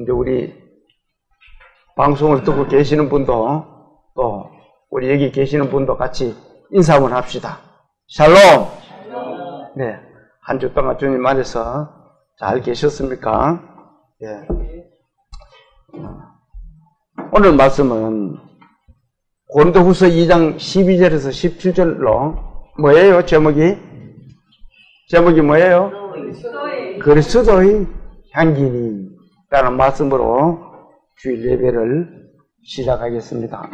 이제 우리 방송을 듣고 계시는 분도 또 우리 여기 계시는 분도 같이 인사 한번 합시다. 샬롬. 네, 한 주 동안 주님 안에서 잘 계셨습니까? 예. 오늘 말씀은 고린도후서 2장 12절에서 17절로 뭐예요? 제목이 뭐예요? 그리스도의 향기니라는 말씀으로 주일 예배를 시작하겠습니다.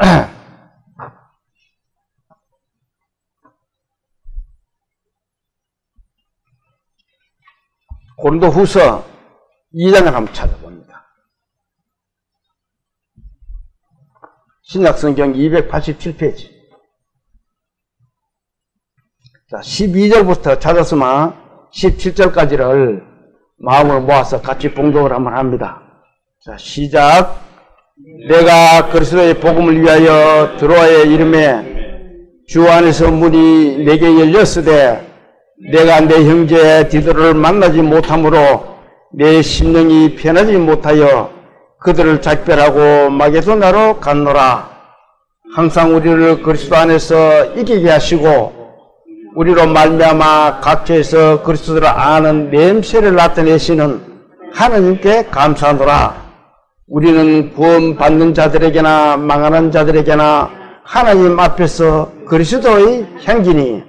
고린도후서 2장을 한번 찾아봅니다. 신약성경 287페이지. 자, 12절부터 찾았으면 17절까지를 마음을 모아서 같이 봉독을 한번 합니다. 자, 시작. 내가 그리스도의 복음을 위하여 드로아에 이름에 주 안에서 문이 내게 열렸으되 내가 내 형제 디도를 만나지 못하므로 내 심령이 편하지 못하여 그들을 작별하고 마게도나로 갔노라. 항상 우리를 그리스도 안에서 이기게 하시고 우리로 말미암아 각처에서 그리스도를 아는 냄새를 나타내시는 하나님께 감사하노라. 우리는 구원받는 자들에게나 망하는 자들에게나 하나님 앞에서 그리스도의 향기니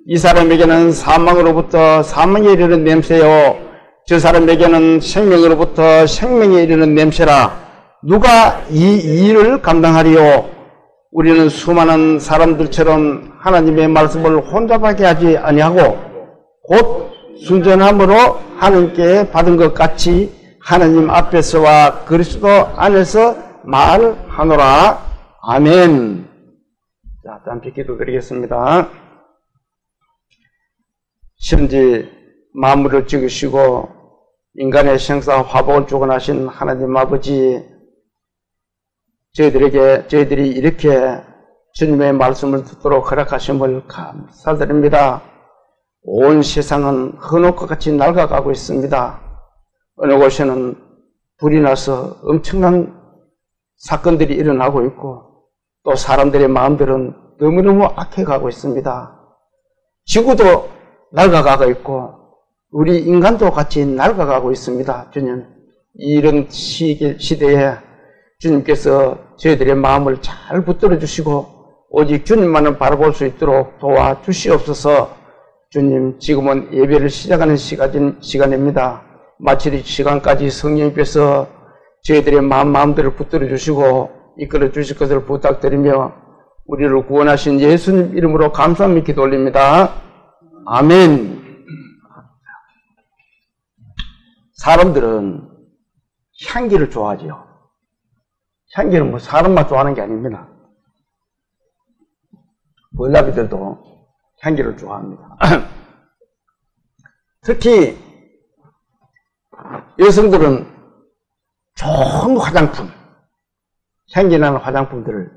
이 사람에게는 사망으로부터 사망에 이르는 냄새요 저 사람에게는 생명으로부터 생명에 이르는 냄새라. 누가 이 일을 감당하리요? 우리는 수많은 사람들처럼 하나님의 말씀을 혼잡하게 하지 아니하고 곧 순전함으로 하나님께 받은 것 같이 하나님 앞에서와 그리스도 안에서 말하노라. 아멘. 자, 잠시 기도드리겠습니다. 천지 만물을 지으시고 인간의 생사 화복을 주관하신 하나님 아버지, 저희들이 이렇게 주님의 말씀을 듣도록 허락하심을 감사드립니다. 온 세상은 헌옷과 같이 낡아가고 있습니다. 어느 곳에는 불이 나서 엄청난 사건들이 일어나고 있고 또 사람들의 마음들은 너무너무 악해가고 있습니다. 지구도 낡아가고 있고 우리 인간도 같이 낡아가고 있습니다. 주님, 이런 시대에 주님께서 저희들의 마음을 잘 붙들어 주시고 오직 주님만을 바라볼 수 있도록 도와주시옵소서. 주님, 지금은 예배를 시작하는 시간입니다. 마칠 시간까지 성령님께서 저희들의 마음들을 붙들어 주시고 이끌어 주실 것을 부탁드리며 우리를 구원하신 예수님 이름으로 감사함을 기도 올립니다. 아멘. 사람들은 향기를 좋아하지요. 향기는 뭐 사람만 좋아하는 게 아닙니다. 벌나비들도 향기를 좋아합니다. 특히 여성들은 좋은 화장품, 향기나는 화장품들을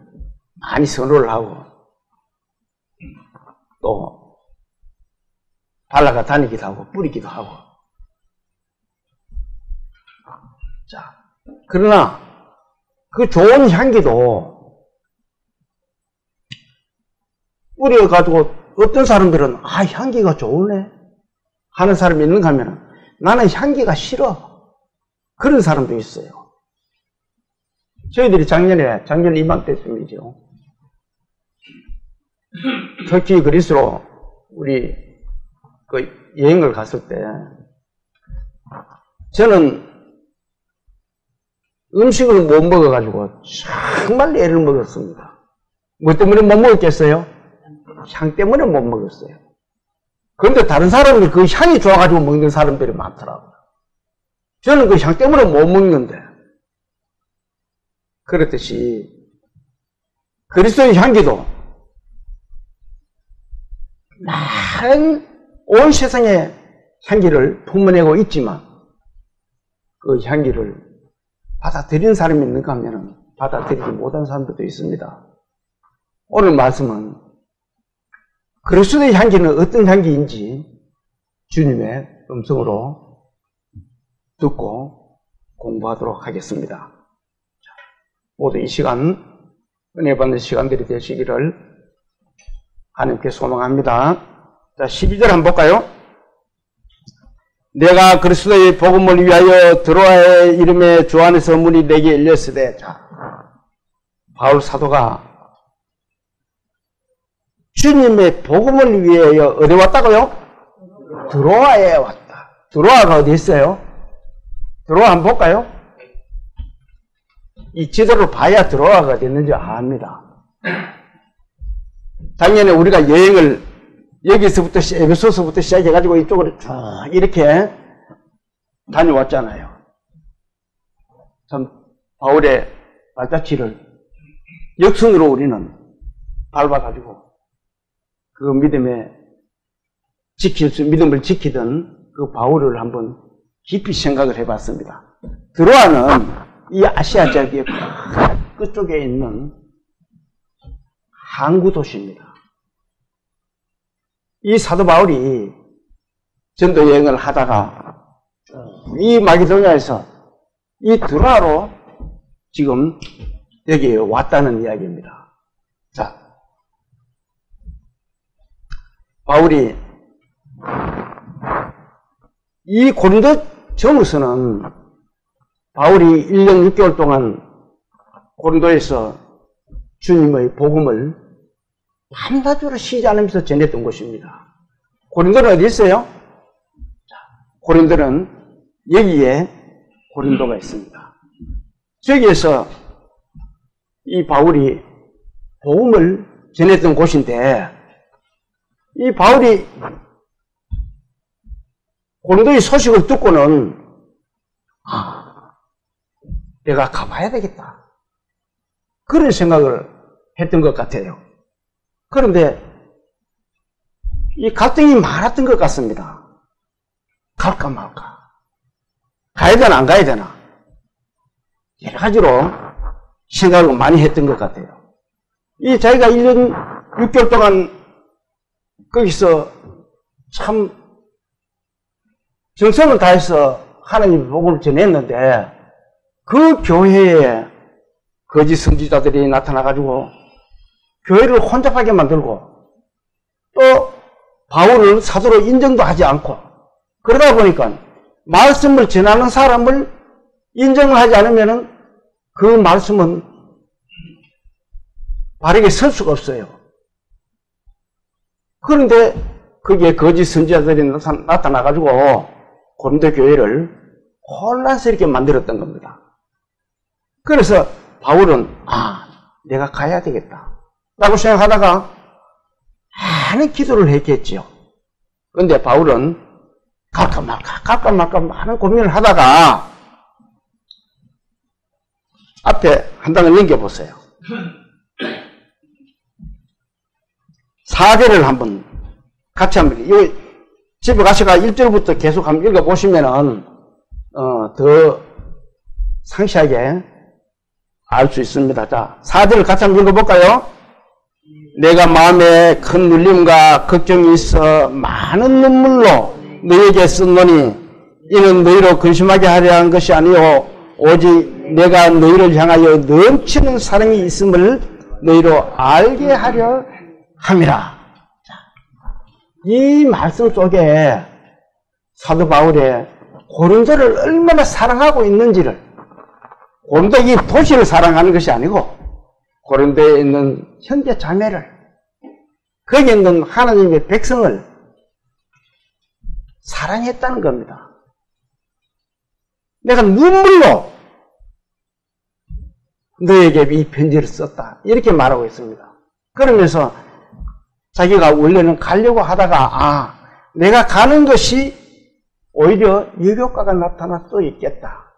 많이 선호를 하고 또 발라가 다니기도 하고 뿌리기도 하고. 자, 그러나 그 좋은 향기도 뿌려가지고 어떤 사람들은 향기가 좋네 하는 사람이 있는가 하면 나는 향기가 싫어. 그런 사람도 있어요. 저희들이 작년 이맘때쯤이죠. 터키 그리스로 우리 그 여행을 갔을 때 저는 음식을 못 먹어가지고 정말 애를 먹었습니다. 뭐 때문에 못 먹었겠어요? 향 때문에 못 먹었어요. 그런데 다른 사람들이 그 향이 좋아가지고 먹는 사람들이 많더라고요. 저는 그 향 때문에 못 먹는데. 그렇듯이 그리스도의 향기도 많은 온 세상의 향기를 품어내고 있지만 그 향기를 받아들이는 사람이 있는가 하면 받아들이지 못한 사람들도 있습니다. 오늘 말씀은 그리스도의 향기는 어떤 향기인지 주님의 음성으로 듣고 공부하도록 하겠습니다. 모두 이 시간 은혜 받는 시간들이 되시기를 하나님께 소망합니다. 자, 12절 한번 볼까요? 내가 그리스도의 복음을 위하여 드로아의 이름의 주 안에서 문이 내게 열렸으되. 자, 바울 사도가 주님의 복음을 위하여 어디 왔다고요? 드로아에 왔다. 드로아가 어디 있어요? 드로아 한번 볼까요? 이 지도를 봐야 드로아가 어디 있는지 압니다. 작년에 우리가 여행을 여기서부터 에베소서부터 시작해가지고 이쪽으로 쭉 이렇게 다녀왔잖아요. 참 바울의 발자취를 역순으로 우리는 밟아가지고 그 믿음을 지키던 그 바울을 한번 깊이 생각을 해봤습니다. 드로아는 이 아시아 지역의 끝쪽에 있는 항구 도시입니다. 이 사도 바울이 전도 여행을 하다가 이 마게도냐에서 이 드로아로 지금 여기에 왔다는 이야기입니다. 자, 바울이 이 고린도 전후서는 바울이 1년 6개월 동안 고린도에서 주님의 복음을 한나주로 쉬지 않으면서 전했던 곳입니다. 고린도는 어디 있어요? 고린도는 여기에 고린도가 있습니다. 저기에서 이 바울이 복음을 전했던 곳인데, 이 바울이 고린도의 소식을 듣고는 내가 가봐야 되겠다, 그런 생각을 했던 것 같아요. 그런데 이 갈등이 많았던 것 같습니다. 갈까 말까, 가야 되나 안 가야 되나, 여러 가지로 생각을 많이 했던 것 같아요. 이 자기가 1년 6개월 동안 거기서 참 정성을 다해서 하나님의 복음을 전했는데, 그 교회에 거짓 선지자들이 나타나가지고 교회를 혼잡하게 만들고, 또 바울을 사도로 인정도 하지 않고, 그러다 보니까 말씀을 전하는 사람을 인정을 하지 않으면 그 말씀은 바르게 설 수가 없어요. 그런데 거기에 거짓 선지자들이 나타나가지고 고린도 교회를 혼란스럽게 만들었던 겁니다. 그래서 바울은 내가 가야 되겠다 라고 생각하다가 많은 기도를 했겠지요. 그런데 바울은 갈까 말까 많은 고민을 하다가 앞에 한 장을 넘겨보세요. 4절을 한번 같이 한번, 이 집에 가셔가 1절부터 계속 한번 읽어보시면은 더 상세하게 알 수 있습니다. 자, 4절을 같이 한번 읽어볼까요? 내가 마음에 큰 눌림과 걱정이 있어 많은 눈물로 너에게 쓴노니 이는 너희로 근심하게 하려 한 것이 아니요 오직 내가 너희를 향하여 넘치는 사랑이 있음을 너희로 알게 하려 함이라. 이 말씀 속에 사도 바울의 고린도를 얼마나 사랑하고 있는지를, 고린도 이 도시를 사랑하는 것이 아니고 고린도에 있는 형제 자매를, 거기에 있는 하나님의 백성을 사랑했다는 겁니다. 내가 눈물로 너에게 이 편지를 썼다, 이렇게 말하고 있습니다. 그러면서 자기가 원래는 가려고 하다가 내가 가는 것이 오히려 역효과가 나타날 수도 있겠다,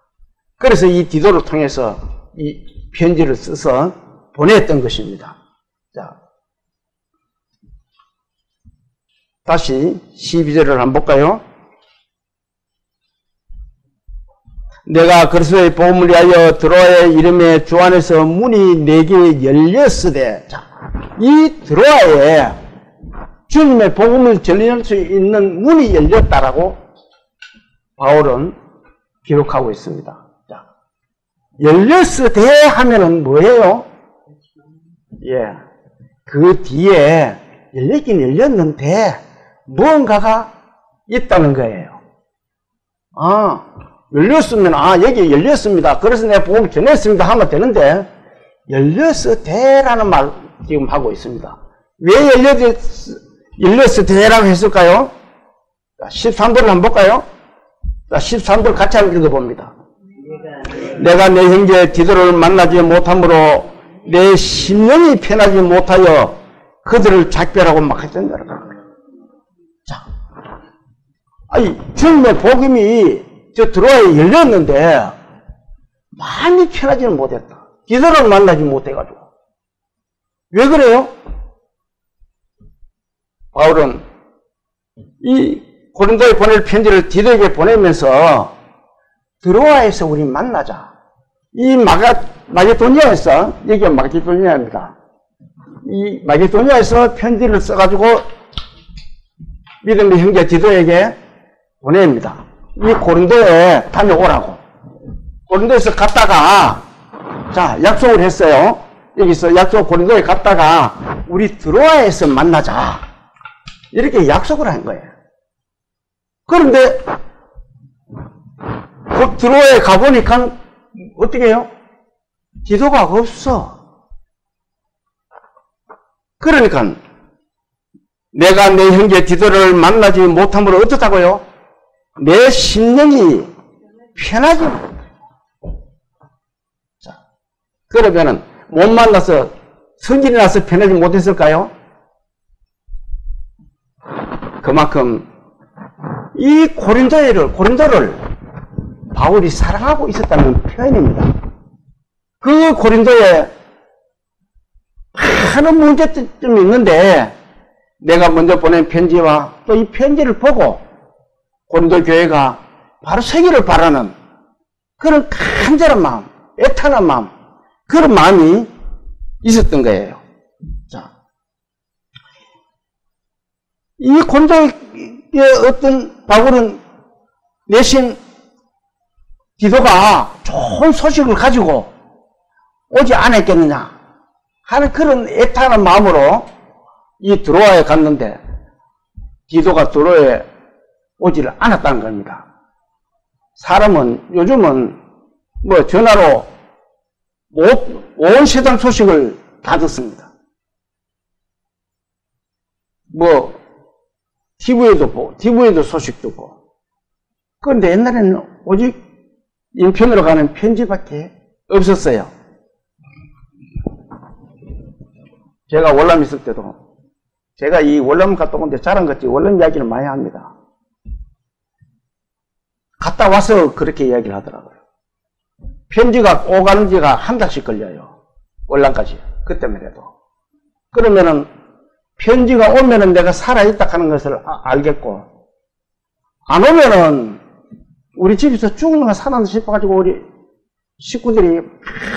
그래서 이 디도를 통해서 이 편지를 써서 보냈던 것입니다. 자, 다시 12절을 한번 볼까요? 내가 그리스도의 복음을 위하여 드로아의 이름의 주 안에서 문이 내게 열렸으되. 자, 이 드로아에 주님의 복음을 전할 수 있는 문이 열렸다라고 바울은 기록하고 있습니다. 자, 열렸으되 하면은 뭐예요? 예. 그 뒤에 열렸긴 열렸는데 무언가가 있다는 거예요. 아, 열렸으면, 아, 여기 열렸습니다. 그래서 내가 복음을 전했습니다. 하면 되는데, 열렸으되라는 말 지금 하고 있습니다. 왜 열렸으되라고 했을까요? 13절을 한번 볼까요? 13절 같이 한번 읽어봅니다. 내가 내 형제 디도를 만나지 못함으로 내 심령이 편하지 못하여 그들을 작별하고 막 했던 거라. 자, 아니, 처음에 복음이 저 들어와야 열렸는데 마음이 편하지는 못했다. 디도를 만나지 못해가지고. 왜 그래요? 바울은 이 고린도에 보낼 편지를 디도에게 보내면서 드로아에서 우리 만나자. 이 마게도니아에서, 여기가 마게도니아입니다. 이 마게도니아에서 편지를 써가지고 믿음의 형제 디도에게 보냅니다. 이 고린도에 다녀오라고. 고린도에서 갔다가, 자, 약속을 했어요. 여기서 고린도에 갔다가 우리 드로아에서 만나자. 이렇게 약속을 한 거예요. 그런데 그 드로아에 가보니까 어떻게 해요? 디도가 없어. 그러니까 내가 내 형제 디도를 만나지 못함으로 어떻다고요? 내 심령이 편하지 못해. 자, 그러면은 못 만나서 성질이 나서 편하지 못했을까요? 그만큼 이 고린도를 바울이 사랑하고 있었다는 표현입니다. 그 고린도에 많은 문제점이 있는데 내가 먼저 보낸 편지와 또 이 편지를 보고 고린도 교회가 바로 서기를 바라는 그런 간절한 마음, 애타는 마음, 그런 마음이 있었던 거예요. 자, 이 고린도의 어떤 바울은 내심 디도가 좋은 소식을 가지고 오지 않았겠느냐 하는 그런 애타는 마음으로 이 드로아에 갔는데 디도가 드로아에 오지를 않았다는 겁니다. 사람은 요즘은 뭐 전화로 온 세상 소식을 다 듣습니다. 뭐 TV에도 소식 듣고. 그런데 옛날에는 오직 인편으로 가는 편지밖에 없었어요. 제가 월남 있을 때도 제가 이 월남 갔다 온데 자랑 같이 월남 이야기를 많이 합니다. 갔다 와서 그렇게 이야기를 하더라고요. 편지가 오가는 지가 한 달씩 걸려요. 월남까지. 그때만 해도. 그러면은 편지가 오면은 내가 살아있다 하는 것을 알겠고, 안 오면은 우리 집에서 죽는 거 살았나 싶어가지고 우리 식구들이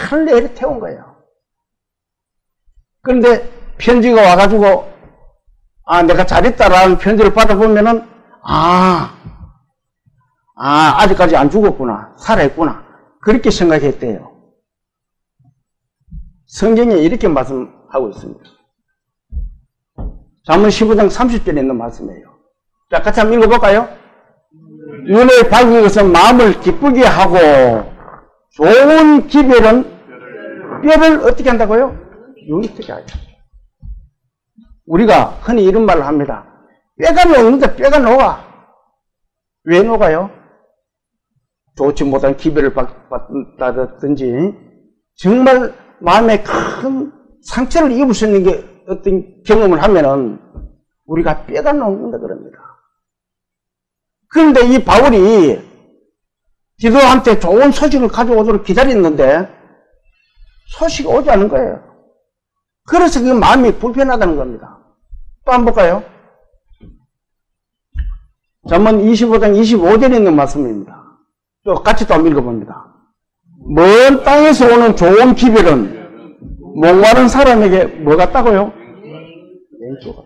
하늘에 태운 거예요. 그런데 편지가 와가지고, 아, 내가 잘 있다라는 편지를 받아보면은, 아직까지 안 죽었구나. 살아있구나. 그렇게 생각했대요. 성경에 이렇게 말씀하고 있습니다. 잠언 15장 30절에 있는 말씀이에요. 자, 같이 한번 읽어볼까요? 눈에 밝은 것은 마음을 기쁘게 하고 좋은 기별은 뼈를 어떻게 한다고요? 윤택하게 하죠. 우리가 흔히 이런 말을 합니다. 뼈가 녹는데 뼈가 녹아. 왜 녹아요? 좋지 못한 기별을 받았든지 정말 마음에 큰 상처를 입을 수 있는 게 어떤 경험을 하면은 우리가 뼈가 녹는다 그럽니다. 그런데 이 바울이 디도한테 좋은 소식을 가져오도록 기다렸는데 소식이 오지 않은 거예요. 그래서 그 마음이 불편하다는 겁니다. 또 한번 볼까요? 잠언 25장 25절에 있는 말씀입니다. 또 같이 또 한번 읽어봅니다. 먼 땅에서 오는 좋은 기별은 목마른 사람에게 뭐 같다고요? 맹주가.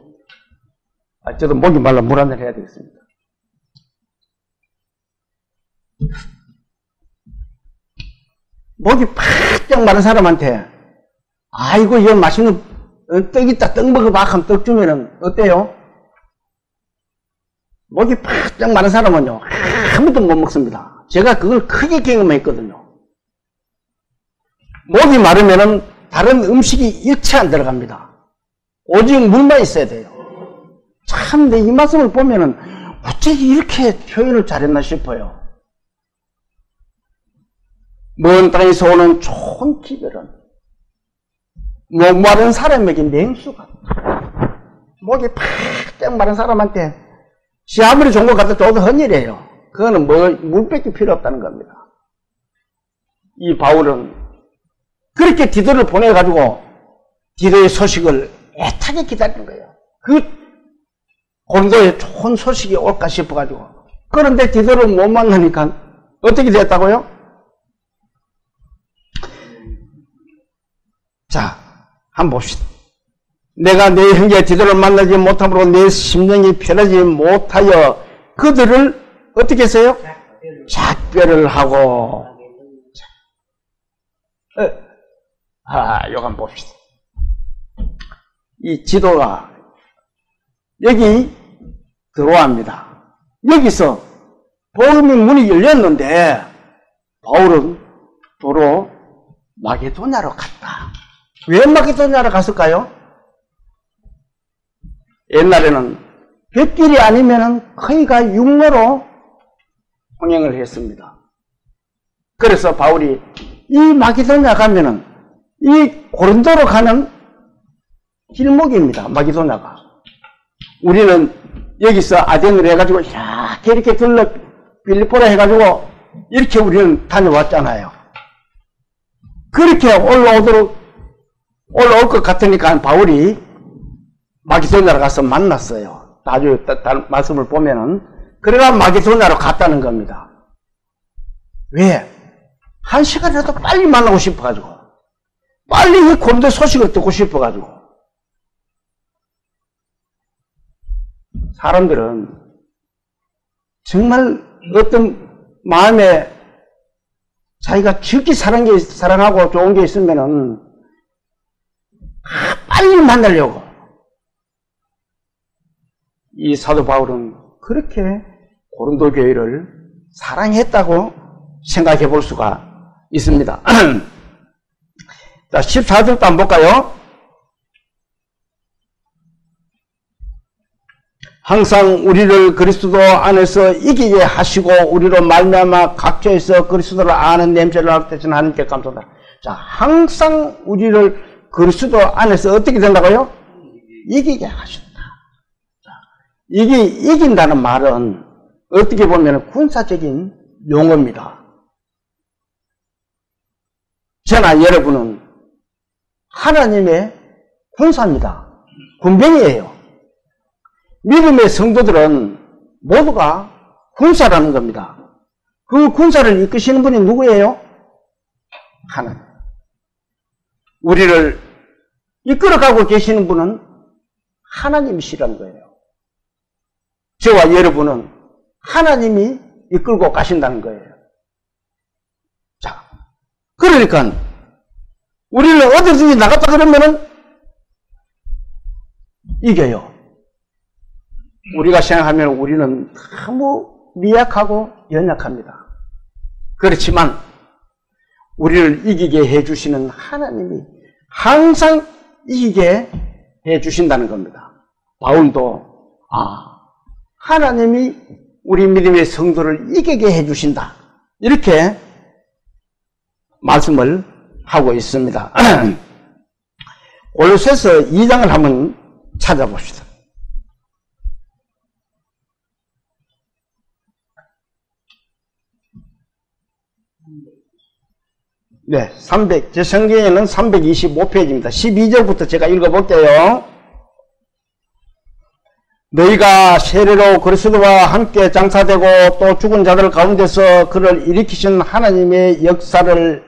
저도 목이 말라 물 한잔 해야 되겠습니다. 목이 팍 마른 사람한테 아이고 이거 맛있는 떡 있다 떡 먹어봐 하면 떡 주면은 어때요? 목이 팍 마른 사람은요 아무도 못 먹습니다. 제가 그걸 크게 경험했거든요. 목이 마르면은 다른 음식이 일체 안 들어갑니다. 오직 물만 있어야 돼요. 참 내 이 말씀을 보면은 어떻게 이렇게 표현을 잘했나 싶어요. 먼 땅에서 오는 좋은 기별은 목 마른 사람에게 맹수가 목이 팍 마른 사람한테 지 아무리 좋은 것 갖다 줘도 헌일이에요. 그거는 물밖에 필요 없다는 겁니다. 이 바울은 그렇게 디도를 보내가지고 디도의 소식을 애타게 기다리는 거예요. 그 고린도에 좋은 소식이 올까 싶어가지고. 그런데 디도를 못 만나니까 어떻게 됐다고요? 자, 한번 봅시다. 내가 내 형제 디도를 만나지 못함으로 내 심령이 편하지 못하여 그들을 어떻게 했어요? 작별을 하고. 요거 한번 봅시다. 이 지도가 여기 들어옵니다. 여기서 복음의 문이 열렸는데 바울은 도로 마게도냐로 갔다. 왜 마게도냐로 갔을까요? 옛날에는 뱃길이 아니면은 거의가 육로로 통행을 했습니다. 그래서 바울이 이 마게도냐 가면은 이 고린도로 가는 길목입니다. 마게도냐가. 우리는 여기서 아덴으로 해가지고 이렇게 들러 빌립보라 해가지고 이렇게 우리는 다녀왔잖아요. 그렇게 올라올 것 같으니까 바울이 마게도냐로 가서 만났어요. 나중에 말씀을 보면은 그래가 마게도냐로 갔다는 겁니다. 왜? 한 시간이라도 빨리 만나고 싶어가지고 빨리 이 고린도 소식을 듣고 싶어가지고. 사람들은 정말 어떤 마음에 자기가 지극히 사랑하고 좋은 게 있으면은 빨리 만나려고. 이 사도 바울은 그렇게 고린도 교회를 사랑했다고 생각해 볼 수가 있습니다. 자, 14절도 한번 볼까요? 항상 우리를 그리스도 안에서 이기게 하시고 우리로 말미암아 각처에서 그리스도를 아는 냄새를 맡게 하시는 하나님께 감사합니다. 자, 항상 우리를 그리스도 안에서 어떻게 된다고요? 이기게 하신다. 자, 이게 이긴다는 말은 어떻게 보면 군사적인 용어입니다. 저나 여러분은 하나님의 군사입니다. 군병이에요. 믿음의 성도들은 모두가 군사라는 겁니다. 그 군사를 이끄시는 분이 누구예요? 하나님. 우리를 이끌어가고 계시는 분은 하나님이시라는 거예요. 저와 여러분은 하나님이 이끌고 가신다는 거예요. 자, 그러니까 우리를 어디든지 나갔다 그러면은 이겨요. 우리가 생각하면 우리는 너무 미약하고 연약합니다. 그렇지만 우리를 이기게 해주시는 하나님이 항상 이기게 해주신다는 겁니다. 바울도 하나님이 우리 믿음의 성도를 이기게 해주신다. 이렇게 말씀을 하고 있습니다. 골로새서 2장을 한번 찾아봅시다. 네, 제 성경에는 325페이지입니다. 12절부터 제가 읽어볼게요. 너희가 세례로 그리스도와 함께 장사되고 또 죽은 자들 가운데서 그를 일으키신 하나님의 역사를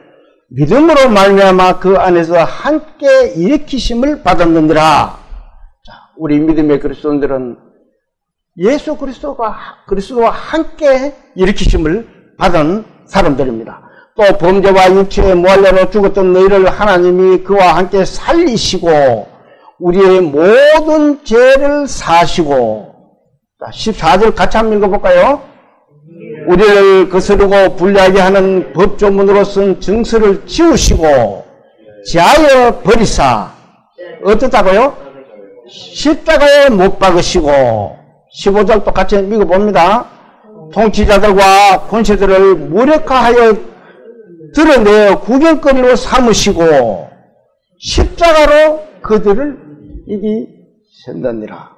믿음으로 말미암아 그 안에서 함께 일으키심을 받았느니라. 자, 우리 믿음의 그리스도인들은 예수 그리스도와 함께 일으키심을 받은 사람들입니다. 또 범죄와 육체의 모할례로 죽었던 너희를 하나님이 그와 함께 살리시고 우리의 모든 죄를 사시고. 자, 14절 같이 한번 읽어볼까요? 우리를 거스르고 불리하게 하는 법조문으로 쓴 증서를 지우시고 지하여 버리사 어떻다고요? 십자가에 못 박으시고. 15절 똑같이 읽어봅니다. 통치자들과 권세들을 무력화하여 드러내어 구경거리로 삼으시고 십자가로 그들을 이기셨느니라.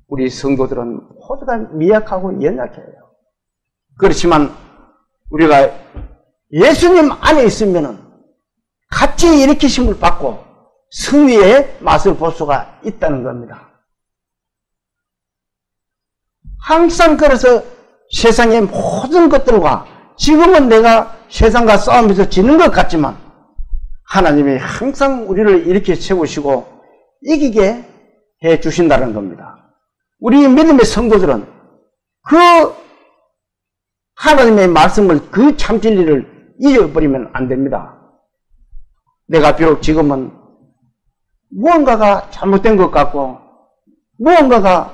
우리 성도들은 모두가 미약하고 연약해요. 그렇지만 우리가 예수님 안에 있으면은 같이 일으키심을 받고 승리의 맛을 볼 수가 있다는 겁니다. 항상 그래서 세상의 모든 것들과 지금은 내가 세상과 싸우면서 지는 것 같지만 하나님이 항상 우리를 이렇게 세우시고 이기게 해 주신다는 겁니다. 우리 믿음의 성도들은 그 하나님의 말씀을, 그 참 진리를 잊어버리면 안 됩니다. 내가 비록 지금은 무언가가 잘못된 것 같고 무언가가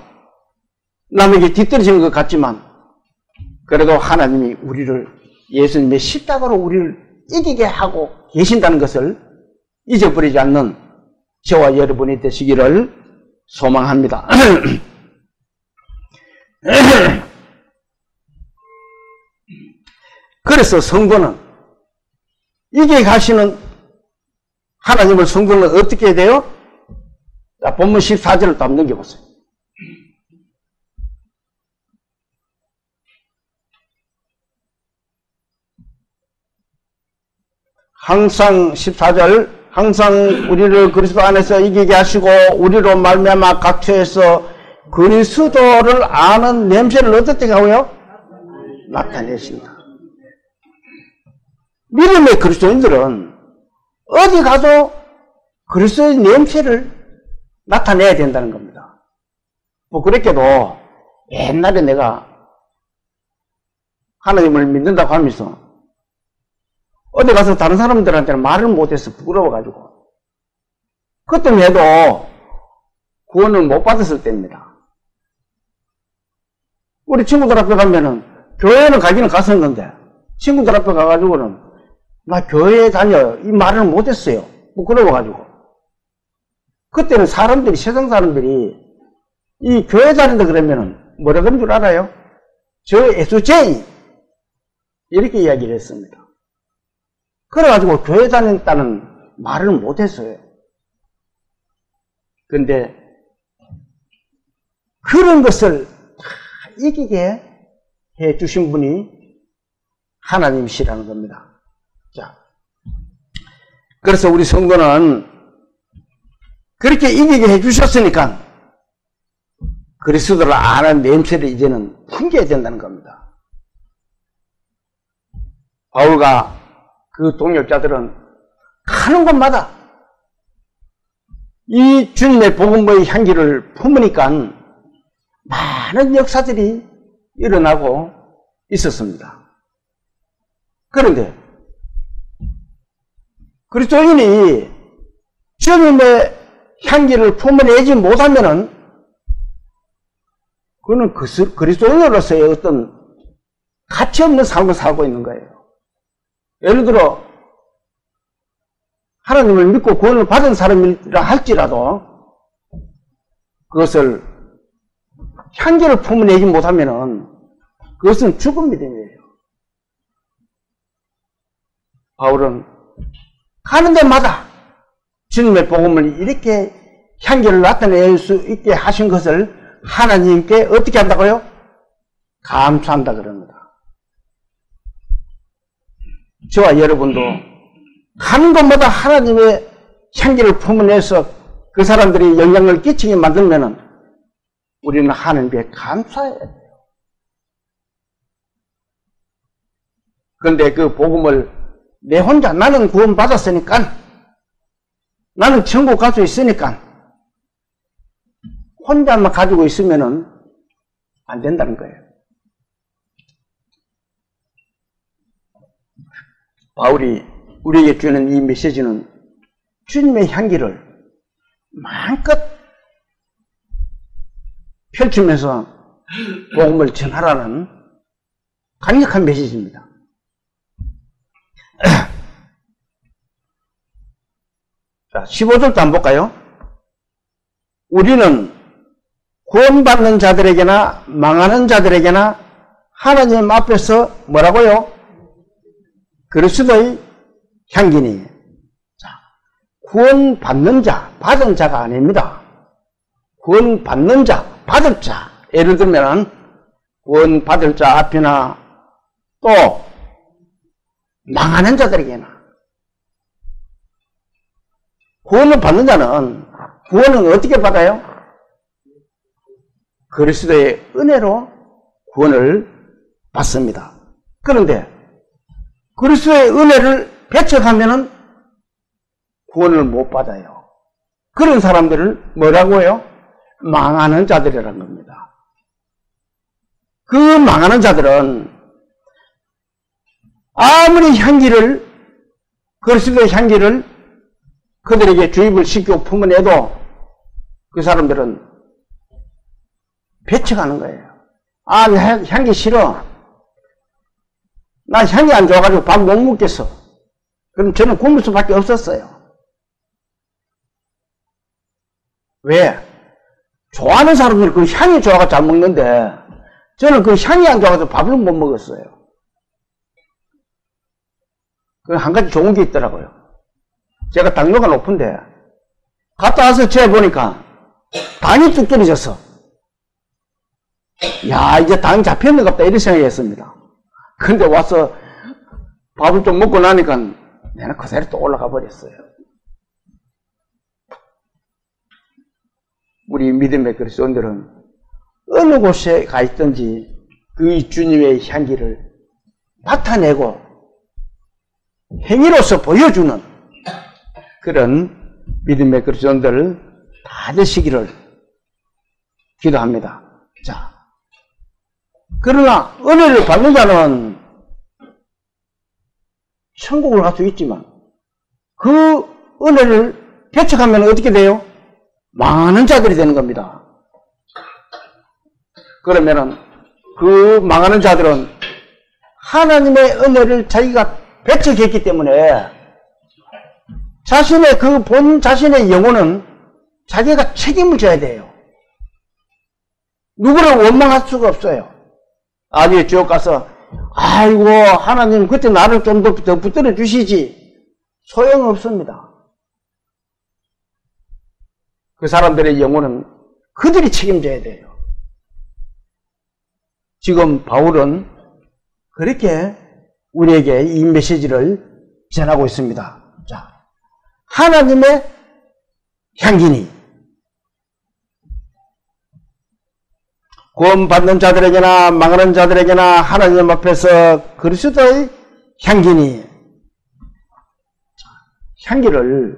남에게 뒤떨어진 것 같지만 그래도 하나님이 우리를, 예수님의 십자가로 우리를 이기게 하고 계신다는 것을 잊어버리지 않는 저와 여러분이 되시기를 소망합니다. 그래서 성도는, 이기게 하시는 하나님을 성도는 어떻게 해야 돼요? 자, 본문 14절을 또 한번 넘겨보세요. 항상 14절, 항상 우리를 그리스도 안에서 이기게 하시고 우리로 말미암아 각처에서 그리스도를 아는 냄새를 어떻게 하고요? 나타내신다. 믿음의 그리스도인들은 어디 가도 그리스도의 냄새를 나타내야 된다는 겁니다. 뭐 그랬게도 옛날에 내가 하나님을 믿는다고 하면서 어디 가서 다른 사람들한테는 말을 못해서 부끄러워가지고 그때만 해도 구원을 못 받았을 때입니다. 우리 친구들 앞에 가면은 교회는 가기는 갔었는데 친구들 앞에 가가지고는 나 교회에 다녀 이 말을 못했어요. 부끄러워가지고. 그때는 사람들이, 세상 사람들이 이 교회 다닌다 그러면은 뭐라 그런 줄 알아요? 저 예수쟁이 이렇게 이야기를 했습니다. 그래가지고 교회 다녔다는 말을 못했어요. 그런데 그런 것을 다 이기게 해주신 분이 하나님이시라는 겁니다. 자, 그래서 우리 성도는 그렇게 이기게 해주셨으니까 그리스도를 아는 냄새를 이제는 풍겨야 된다는 겁니다. 바울과 그 동역자들은 가는 곳마다 이 주님의 복음의 향기를 품으니까 많은 역사들이 일어나고 있었습니다. 그런데 그리스도인이 주님의 향기를 품어내지 못하면은 그거는 그리스도인으로서의 어떤 가치 없는 삶을 살고 있는 거예요. 예를 들어 하나님을 믿고 구원을 받은 사람이라 할지라도 그것을 향기를 품어내지 못하면은 그것은 죽은 믿음이에요. 바울은 가는 데마다 주님의 복음을 이렇게 향기를 나타낼 수 있게 하신 것을 하나님께 어떻게 한다고요? 감사한다 그럽니다. 저와 여러분도 가는 곳마다 하나님의 향기를 품어내서 그 사람들이 영향을 끼치게 만들면은 우리는 하나님께 감사해야 돼요. 그런데 그 복음을 내 혼자 나는 구원 받았으니까 나는 천국 갈 수 있으니까 혼자만 가지고 있으면은 안 된다는 거예요. 바울이 우리에게 주는 이 메시지는 주님의 향기를 마음껏 펼치면서 복음을 전하라는 강력한 메시지입니다. 자, 15절도 한번 볼까요? 우리는 구원받는 자들에게나 망하는 자들에게나 하나님 앞에서 뭐라고요? 그리스도의 향기니. 자, 구원받는 자, 받은 자가 아닙니다. 구원받는 자, 받을 자. 예를 들면 구원받을 자 앞이나 또 망하는 자들에게나. 구원을 받는 자는 구원은 어떻게 받아요? 그리스도의 은혜로 구원을 받습니다. 그런데 그리스도의 은혜를 배척하면은 구원을 못 받아요. 그런 사람들을 뭐라고 해요? 망하는 자들이라는 겁니다. 그 망하는 자들은 아무리 향기를, 그리스도의 향기를 그들에게 주입을 시키고 품어내도 그 사람들은 배척하는 거예요. 아, 나 향기 싫어. 나 향이 안 좋아가지고 밥 못 먹겠어. 그럼 저는 굶을 수밖에 없었어요. 왜? 좋아하는 사람들은 그 향이 좋아가 잘 먹는데 저는 그 향이 안 좋아서 밥을 못 먹었어요. 그 한 가지 좋은 게 있더라고요. 제가 당뇨가 높은데 갔다 와서 재보니까 당이 뚝 떨어졌어. 야, 이제 당 잡혔는가 보다 이런 생각했습니다. 근데 와서 밥을 좀 먹고 나니까 내가 그대로 또 올라가 버렸어요. 우리 믿음의 그리스도인들은 어느 곳에 가 있든지 그 주님의 향기를 나타내고 행위로서 보여주는 그런 믿음의 그리스도인들 다 되시기를 기도합니다. 자, 그러나 은혜를 받는 자는 천국을 갈 수 있지만 그 은혜를 배척하면 어떻게 돼요? 망하는 자들이 되는 겁니다. 그러면은 그 망하는 자들은 하나님의 은혜를 자기가 배척했기 때문에 자신의 그 본 자신의 영혼은 자기가 책임을 져야 돼요. 누구를 원망할 수가 없어요. 아니, 지옥 가서 아이고 하나님 그때 나를 좀 더 붙들어 주시지. 소용없습니다. 그 사람들의 영혼은 그들이 책임져야 돼요. 지금 바울은 그렇게 우리에게 이 메시지를 전하고 있습니다. 자, 하나님의 향기니 구원받는 자들에게나 망하는 자들에게나 하나님 앞에서 그리스도의 향기니. 향기를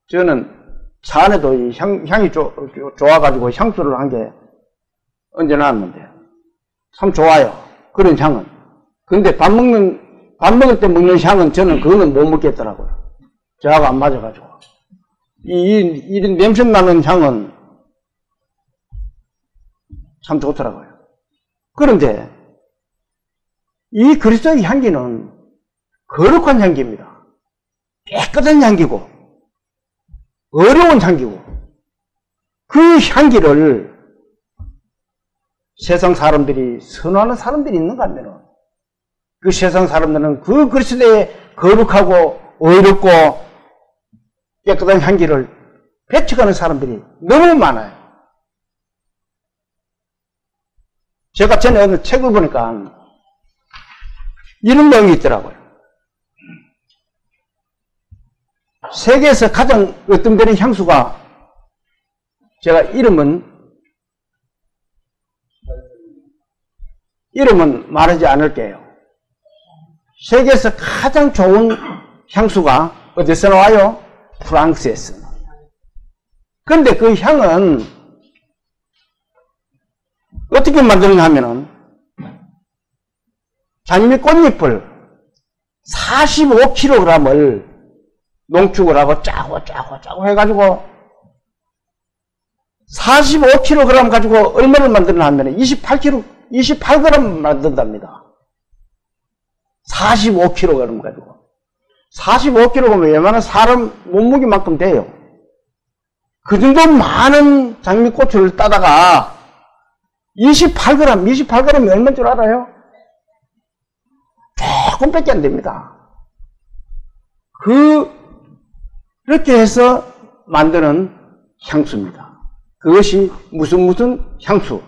저는 차 안에도 이 향이 좋아가지고 향수를 한 개 얹어놨는데 참 좋아요. 그런 향은. 근데 밥 먹을 때 먹는 향은 저는 그거는 못 먹겠더라고요. 저하고 안 맞아가지고. 이런 냄새 나는 향은 참 좋더라고요. 그런데 이 그리스도의 향기는 거룩한 향기입니다. 깨끗한 향기고 어려운 향기고 그 향기를 세상 사람들이 선호하는 사람들이 있는가 하면 그 세상 사람들은 그 그리스도의 거룩하고 어렵고 깨끗한 향기를 배척하는 사람들이 너무 많아요. 제가 전에 어느 책을 보니까 이런 내용이 있더라고요. 세계에서 가장 으뜸되는 향수가, 제가 이름은 말하지 않을게요. 세계에서 가장 좋은 향수가 어디서 나와요? 프랑스에서. 그런데 그 향은 어떻게 만드는가 하면은 장미 꽃잎을 45kg을 농축을 하고 짜고 해가지고 45kg 가지고 얼마를 만드나 하면 28g 만든답니다. 45kg 가지고. 45kg면 웬만한 사람 몸무게만큼 돼요. 그 정도 많은 장미꽃을 따다가 28g이 얼마인 줄 알아요? 조금밖에 안 됩니다. 그렇게 해서 만드는 향수입니다. 그것이 무슨 향수.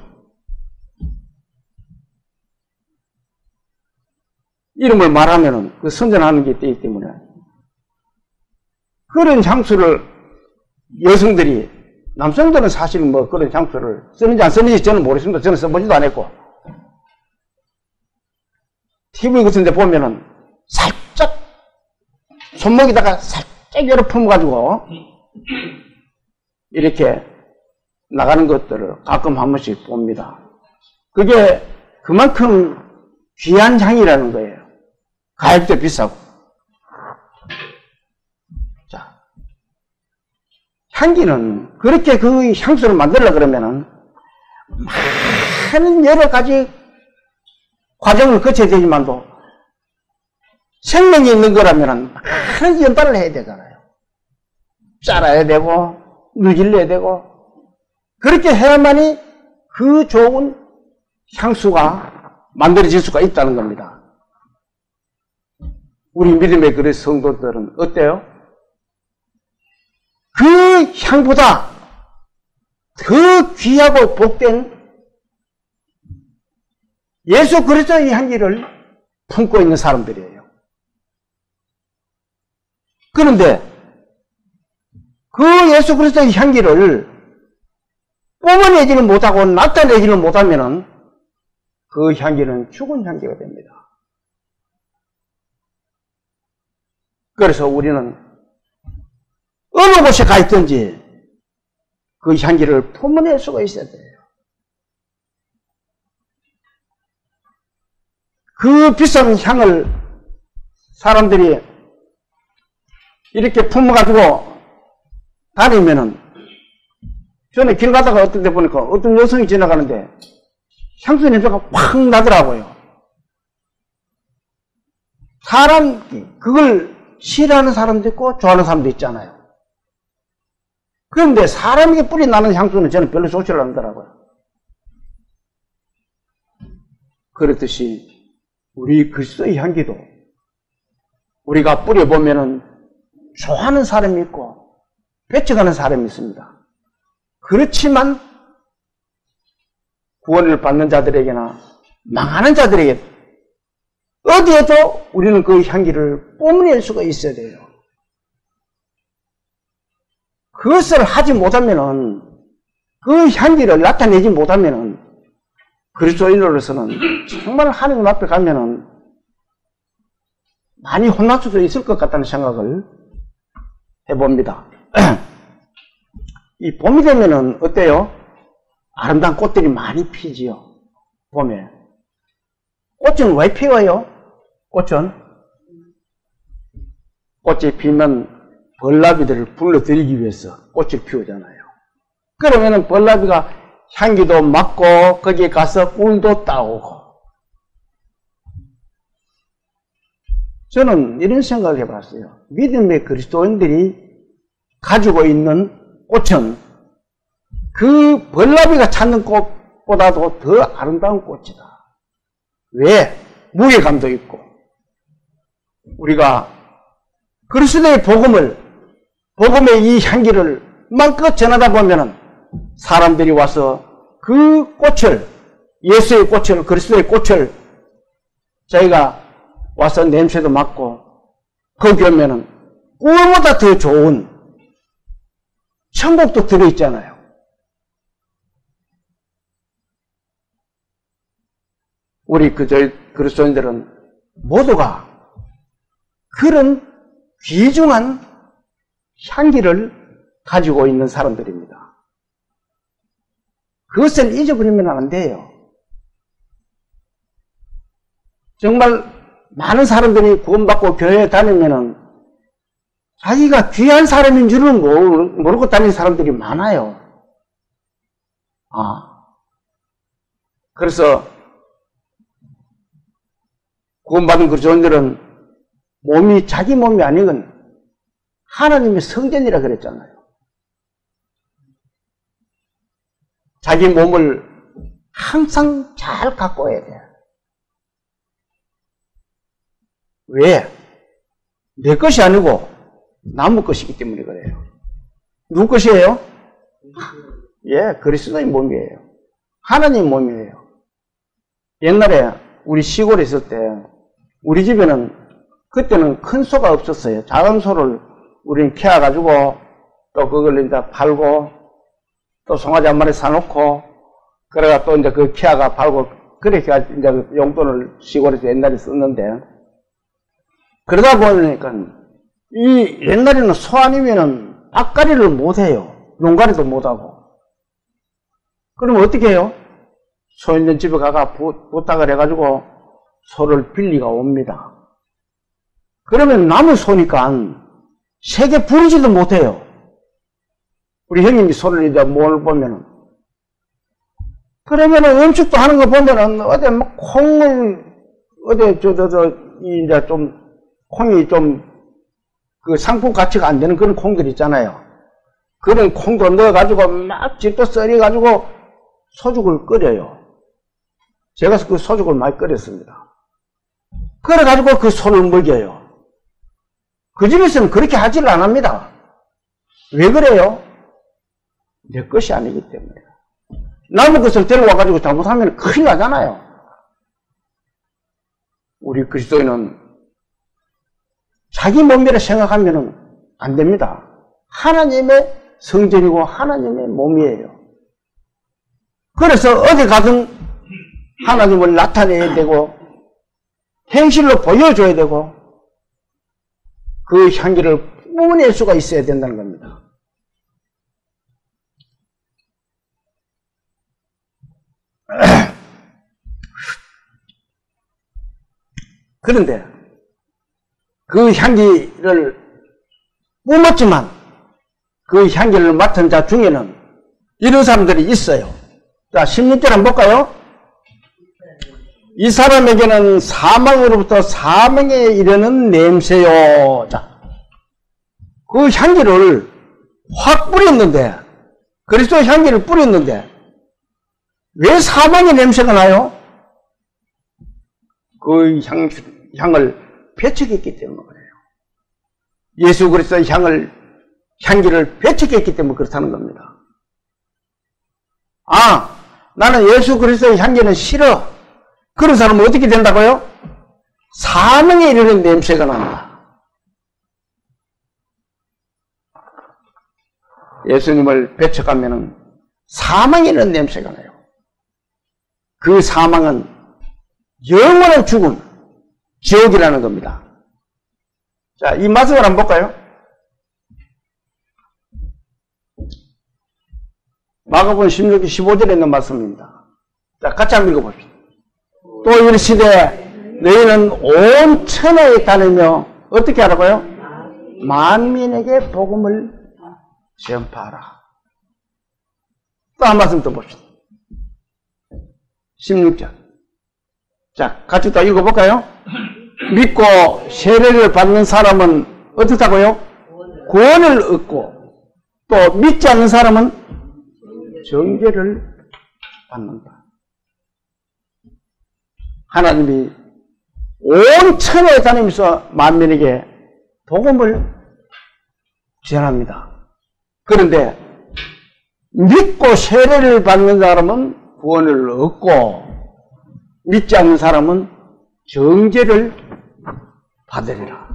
이름을 말하면은 그 선전하는 게 있기 때문에 그런 향수를 여성들이, 남성들은 사실 뭐 그런 향수를 쓰는지 안 쓰는지 저는 모르겠습니다. 저는 써보지도 않았고, TV 같은 데 보면은 살짝 손목에다가 살짝 열어 품어가지고 이렇게 나가는 것들을 가끔 한 번씩 봅니다. 그게 그만큼 귀한 향이라는 거예요. 가격도 비싸고. 자, 향기는 그렇게 그 향수를 만들려고 그러면은 많은 여러 가지 과정을 거쳐야 되지만도 생명이 있는 거라면은 많은 연발을 해야 되잖아요. 자라야 되고, 누질러야 되고, 그렇게 해야만이 그 좋은 향수가 만들어질 수가 있다는 겁니다. 우리 믿음의 그릇 성도들은 어때요? 그 향보다 더 귀하고 복된 예수 그리스도의 향기를 품고 있는 사람들이에요. 그런데 그 예수 그리스도의 향기를 뿜어내지는 못하고 나타내지는 못하면은 그 향기는 죽은 향기가 됩니다. 그래서 우리는 어느 곳에 가 있든지 그 향기를 품어낼 수가 있어야 돼요. 그 비싼 향을 사람들이 이렇게 품어가지고 다니면은, 전에 길 가다가 어떤 데 보니까 어떤 여성이 지나가는데 향수 냄새가 확 나더라고요. 그걸 싫어하는 사람도 있고 좋아하는 사람도 있잖아요. 그런데 사람에게 뿌리 나는 향수는 저는 별로 좋지 않더라고요. 그렇듯이 우리 그리스도의 향기도 우리가 뿌려보면은 좋아하는 사람이 있고 배척하는 사람이 있습니다. 그렇지만 구원을 받는 자들에게나 망하는 자들에게 어디에도 우리는 그 향기를 뽐낼 수가 있어야 돼요. 그것을 하지 못하면은, 그 향기를 나타내지 못하면은 그리스도인으로서는 정말 하나님 앞에 가면은 많이 혼날 수도 있을 것 같다는 생각을 해봅니다. 이 봄이 되면은 어때요? 아름다운 꽃들이 많이 피지요. 봄에. 꽃은 왜 피어요? 꽃이 피면 벌나비들을 불러들이기 위해서 꽃을 피우잖아요. 그러면은 벌나비가 향기도 맡고 거기에 가서 꿀도 따오고. 저는 이런 생각을 해봤어요. 믿음의 그리스도인들이 가지고 있는 꽃은 그 벌나비가 찾는 꽃보다도 더 아름다운 꽃이다. 왜? 무게감도 있고. 우리가 그리스도의 복음의 이 향기를 마음껏 전하다 보면은 사람들이 와서 그 꽃을, 예수의 꽃을, 그리스도의 꽃을 저희가 와서 냄새도 맡고, 거기 오면은 꿀보다 더 좋은 천국도 들어있잖아요. 우리 저희 그리스도인들은 모두가 그런 귀중한 향기를 가지고 있는 사람들입니다. 그것을 잊어버리면 안 돼요. 정말 많은 사람들이 구원받고 교회에 다니면은 자기가 귀한 사람인 줄은 모르고 다니는 사람들이 많아요. 그래서 구원받은 그리스도인들은 몸이 자기 몸이 아니건 하나님의 성전이라 그랬잖아요. 자기 몸을 항상 잘 가꿔야 돼. 왜? 내 것이 아니고 나무 것이기 때문에 그래요. 누구 것이에요? 예, 그리스도의 몸이에요. 하나님 몸이에요. 옛날에 우리 시골에 있을 때 우리 집에는 그때는 큰 소가 없었어요. 작은 소를 우리는 키워가지고 또 그걸 이제 팔고 또 송아지 한 마리 사놓고 그래가 또 이제 그 키워가 팔고 그렇게 이제 용돈을 시골에서 옛날에 썼는데 그러다 보니까 이 옛날에는 소 아니면은 앞가리를 못해요. 용가리도 못하고. 그러면 어떻게 해요? 소 있는 집에 가가 부탁을 해가지고 소를 빌리가 옵니다. 그러면 남은 소니까 세게 부리지도 못해요. 우리 형님이 소를 이제 뭘 보면은. 그러면은 음식도 하는 거 보면은 어디 막 콩을, 어디 이제 좀, 콩이 좀 그 상품 가치가 안 되는 그런 콩들 있잖아요. 그런 콩도 넣어가지고 막 집도 썰어가지고 소죽을 끓여요. 제가 그 소죽을 많이 끓였습니다. 그래가지고 그 소를 먹여요. 그 집에서는 그렇게 하지를 안 합니다. 왜 그래요? 내 것이 아니기 때문에. 남의 것을 데려와가지고 잘못하면 큰일 나잖아요. 우리 그리스도인은 자기 몸이라 생각하면 안 됩니다. 하나님의 성전이고 하나님의 몸이에요. 그래서 어디 가든 하나님을 나타내야 되고 행실로 보여줘야 되고 그 향기를 뿜어낼 수가 있어야 된다는 겁니다. 그런데 그 향기를 뿜었지만 그 향기를 맡은 자 중에는 이런 사람들이 있어요. 자, 16절 한번 볼까요? 이 사람에게는 사망으로부터 사망에 이르는 냄새요. 자, 그 향기를 확 뿌렸는데, 그리스도의 향기를 뿌렸는데, 왜 사망의 냄새가 나요? 그 향을 배척했기 때문에 그래요. 예수 그리스도의 향기를 배척했기 때문에 그렇다는 겁니다. 나는 예수 그리스도의 향기는 싫어. 그런 사람은 어떻게 된다고요? 사망에 이르는 냄새가 난다. 예수님을 배척하면 사망에 이르는 냄새가 나요. 그 사망은 영원한 죽음, 지옥이라는 겁니다. 자, 이 말씀을 한번 볼까요? 마가복음 16장 15절에 있는 말씀입니다. 자, 같이 한번 읽어봅시다. 또 이르시되 너희는 온 천하에 다니며 어떻게 하라고요? 만민에게 복음을 전파하라. 또 한 말씀 더 봅시다. 16절. 자, 같이 또 읽어볼까요? 믿고 세례를 받는 사람은 어떻다고요? 구원을 얻고 또 믿지 않는 사람은 정죄를 받는다. 하나님이 온 천하에 다니면서 만민에게 복음을 전합니다. 그런데 믿고 세례를 받는 사람은 구원을 얻고 믿지 않는 사람은 정죄를 받으리라.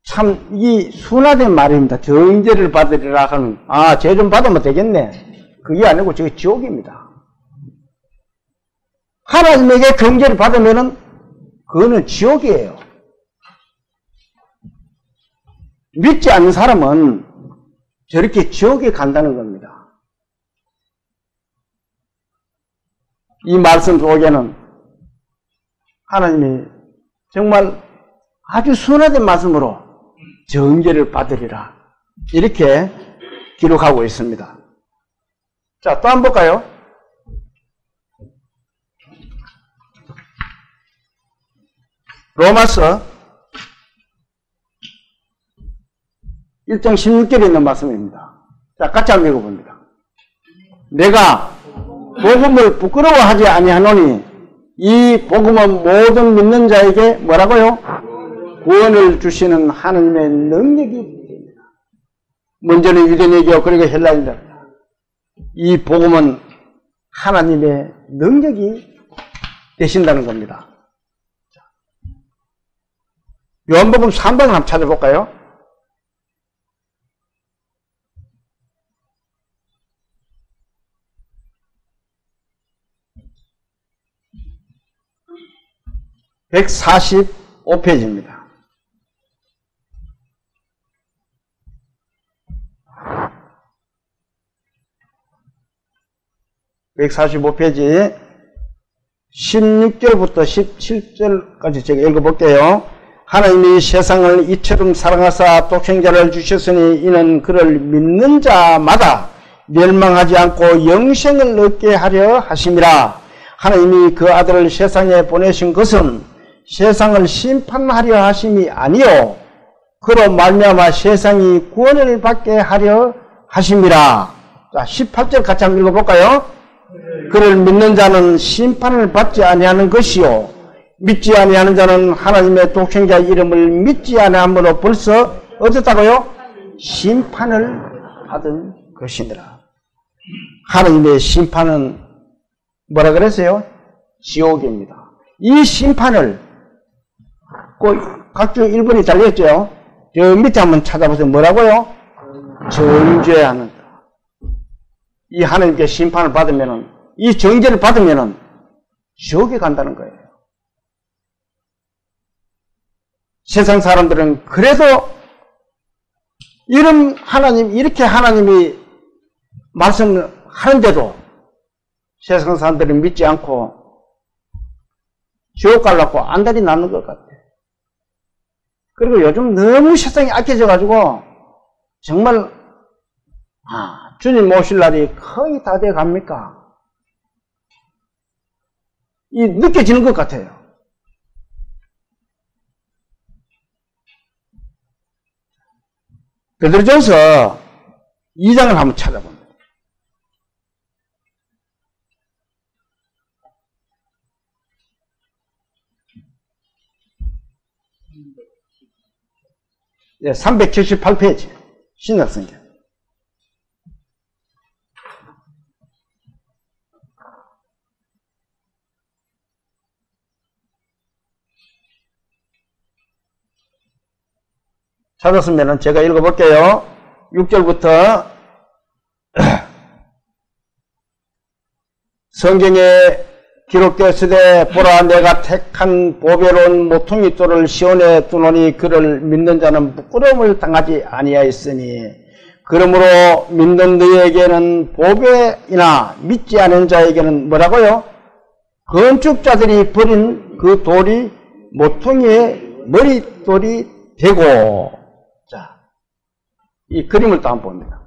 참, 이 순화된 말입니다. 정죄를 받으리라 하는, 죄 좀 받으면 되겠네. 그게 아니고 저게 지옥입니다. 하나님에게 정죄를 받으면은 그거는 지옥이에요. 믿지 않는 사람은 저렇게 지옥에 간다는 겁니다. 이 말씀 속에는 하나님이 정말 아주 순화된 말씀으로 정죄를 받으리라. 이렇게 기록하고 있습니다. 자, 또 한번 볼까요? 로마서 1장 16절에 있는 말씀입니다. 자, 같이 한번 읽어봅니다. 내가 복음을 부끄러워하지 아니하노니 이 복음은 모든 믿는 자에게 뭐라고요? 구원을 주시는 하나님의 능력이 됩니다. 먼저는 유대인에게요, 그리고 헬라인들. 이 복음은 하나님의 능력이 되신다는 겁니다. 요한복음 3장을 한번 찾아볼까요? (145페이지입니다) 145페이지 16절부터 17절까지 제가 읽어볼게요. 하나님이 세상을 이처럼 사랑하사 독생자를 주셨으니 이는 그를 믿는 자마다 멸망하지 않고 영생을 얻게 하려 하심이라. 하나님이 그 아들을 세상에 보내신 것은 세상을 심판하려 하심이 아니요 그로 말미암아 세상이 구원을 받게 하려 하심이라. 자, 18절 같이 한번 읽어볼까요? 그를 믿는 자는 심판을 받지 아니하는 것이요 믿지 아니하는 자는 하나님의 독생자 이름을 믿지 아니함으로 벌써 어쨌다고요? 심판을 받은 것이니라. 하나님의 심판은 뭐라 그랬어요? 지옥입니다. 이 심판을 각종 일본이 달렸죠. 저 밑에 한번 찾아보세요. 뭐라고요? 정죄하는. 이 하나님께 심판을 받으면은, 이 정죄를 받으면은 지옥에 간다는 거예요. 세상 사람들은 그래도 이런 하나님, 이렇게 하나님이 말씀하는데도 세상 사람들이 믿지 않고 지옥 가려고 안달이 나는 것 같아요. 그리고 요즘 너무 세상이 악해져가지고 정말 주님 오실 날이 거의 다 돼 갑니까? 이 느껴지는 것 같아요. 베드로전서 2장을 한번 찾아봅니다. 네, 378페이지 신약성경. 찾았으면 제가 읽어볼게요. 6절부터 성경에 기록되었으되 보라 내가 택한 보배로운 모퉁이 돌을 시온에 두노니 그를 믿는 자는 부끄러움을 당하지 아니하였으니 그러므로 믿는 너희에게는 보배이나 믿지 않은 자에게는 뭐라고요? 건축자들이 버린 그 돌이 모퉁이의 머릿돌이 되고. 자, 이 그림을 또 한번 봅니다.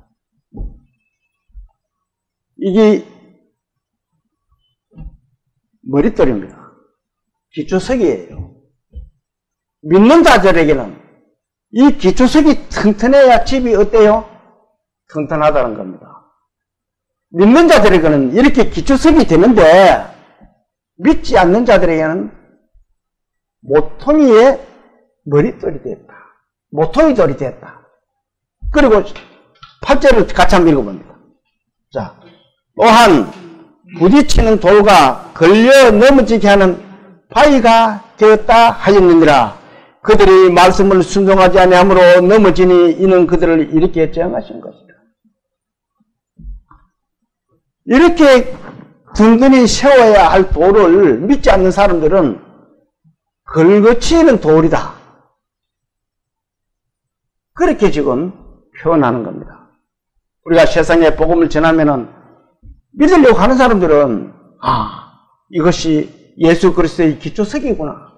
이게 머릿돌입니다. 기초석이에요. 믿는 자들에게는 이 기초석이 튼튼해야 집이 어때요? 튼튼하다는 겁니다. 믿는 자들에게는 이렇게 기초석이 되는데 믿지 않는 자들에게는 모퉁이의 머릿돌이 됐다. 모퉁이 돌이 됐다. 그리고 8절을 같이 한번 읽어봅니다. 자, 또한 부딪히는 돌과 걸려 넘어지게 하는 바위가 되었다 하였느니라. 그들이 말씀을 순종하지 아니함으로 넘어지니 이는 그들을 이렇게 정하신 것이다. 이렇게 든든히 세워야 할 돌을 믿지 않는 사람들은 걸거치는 돌이다. 그렇게 지금 표현하는 겁니다. 우리가 세상에 복음을 전하면은 믿으려고 하는 사람들은 이것이 예수 그리스도의 기초석이구나.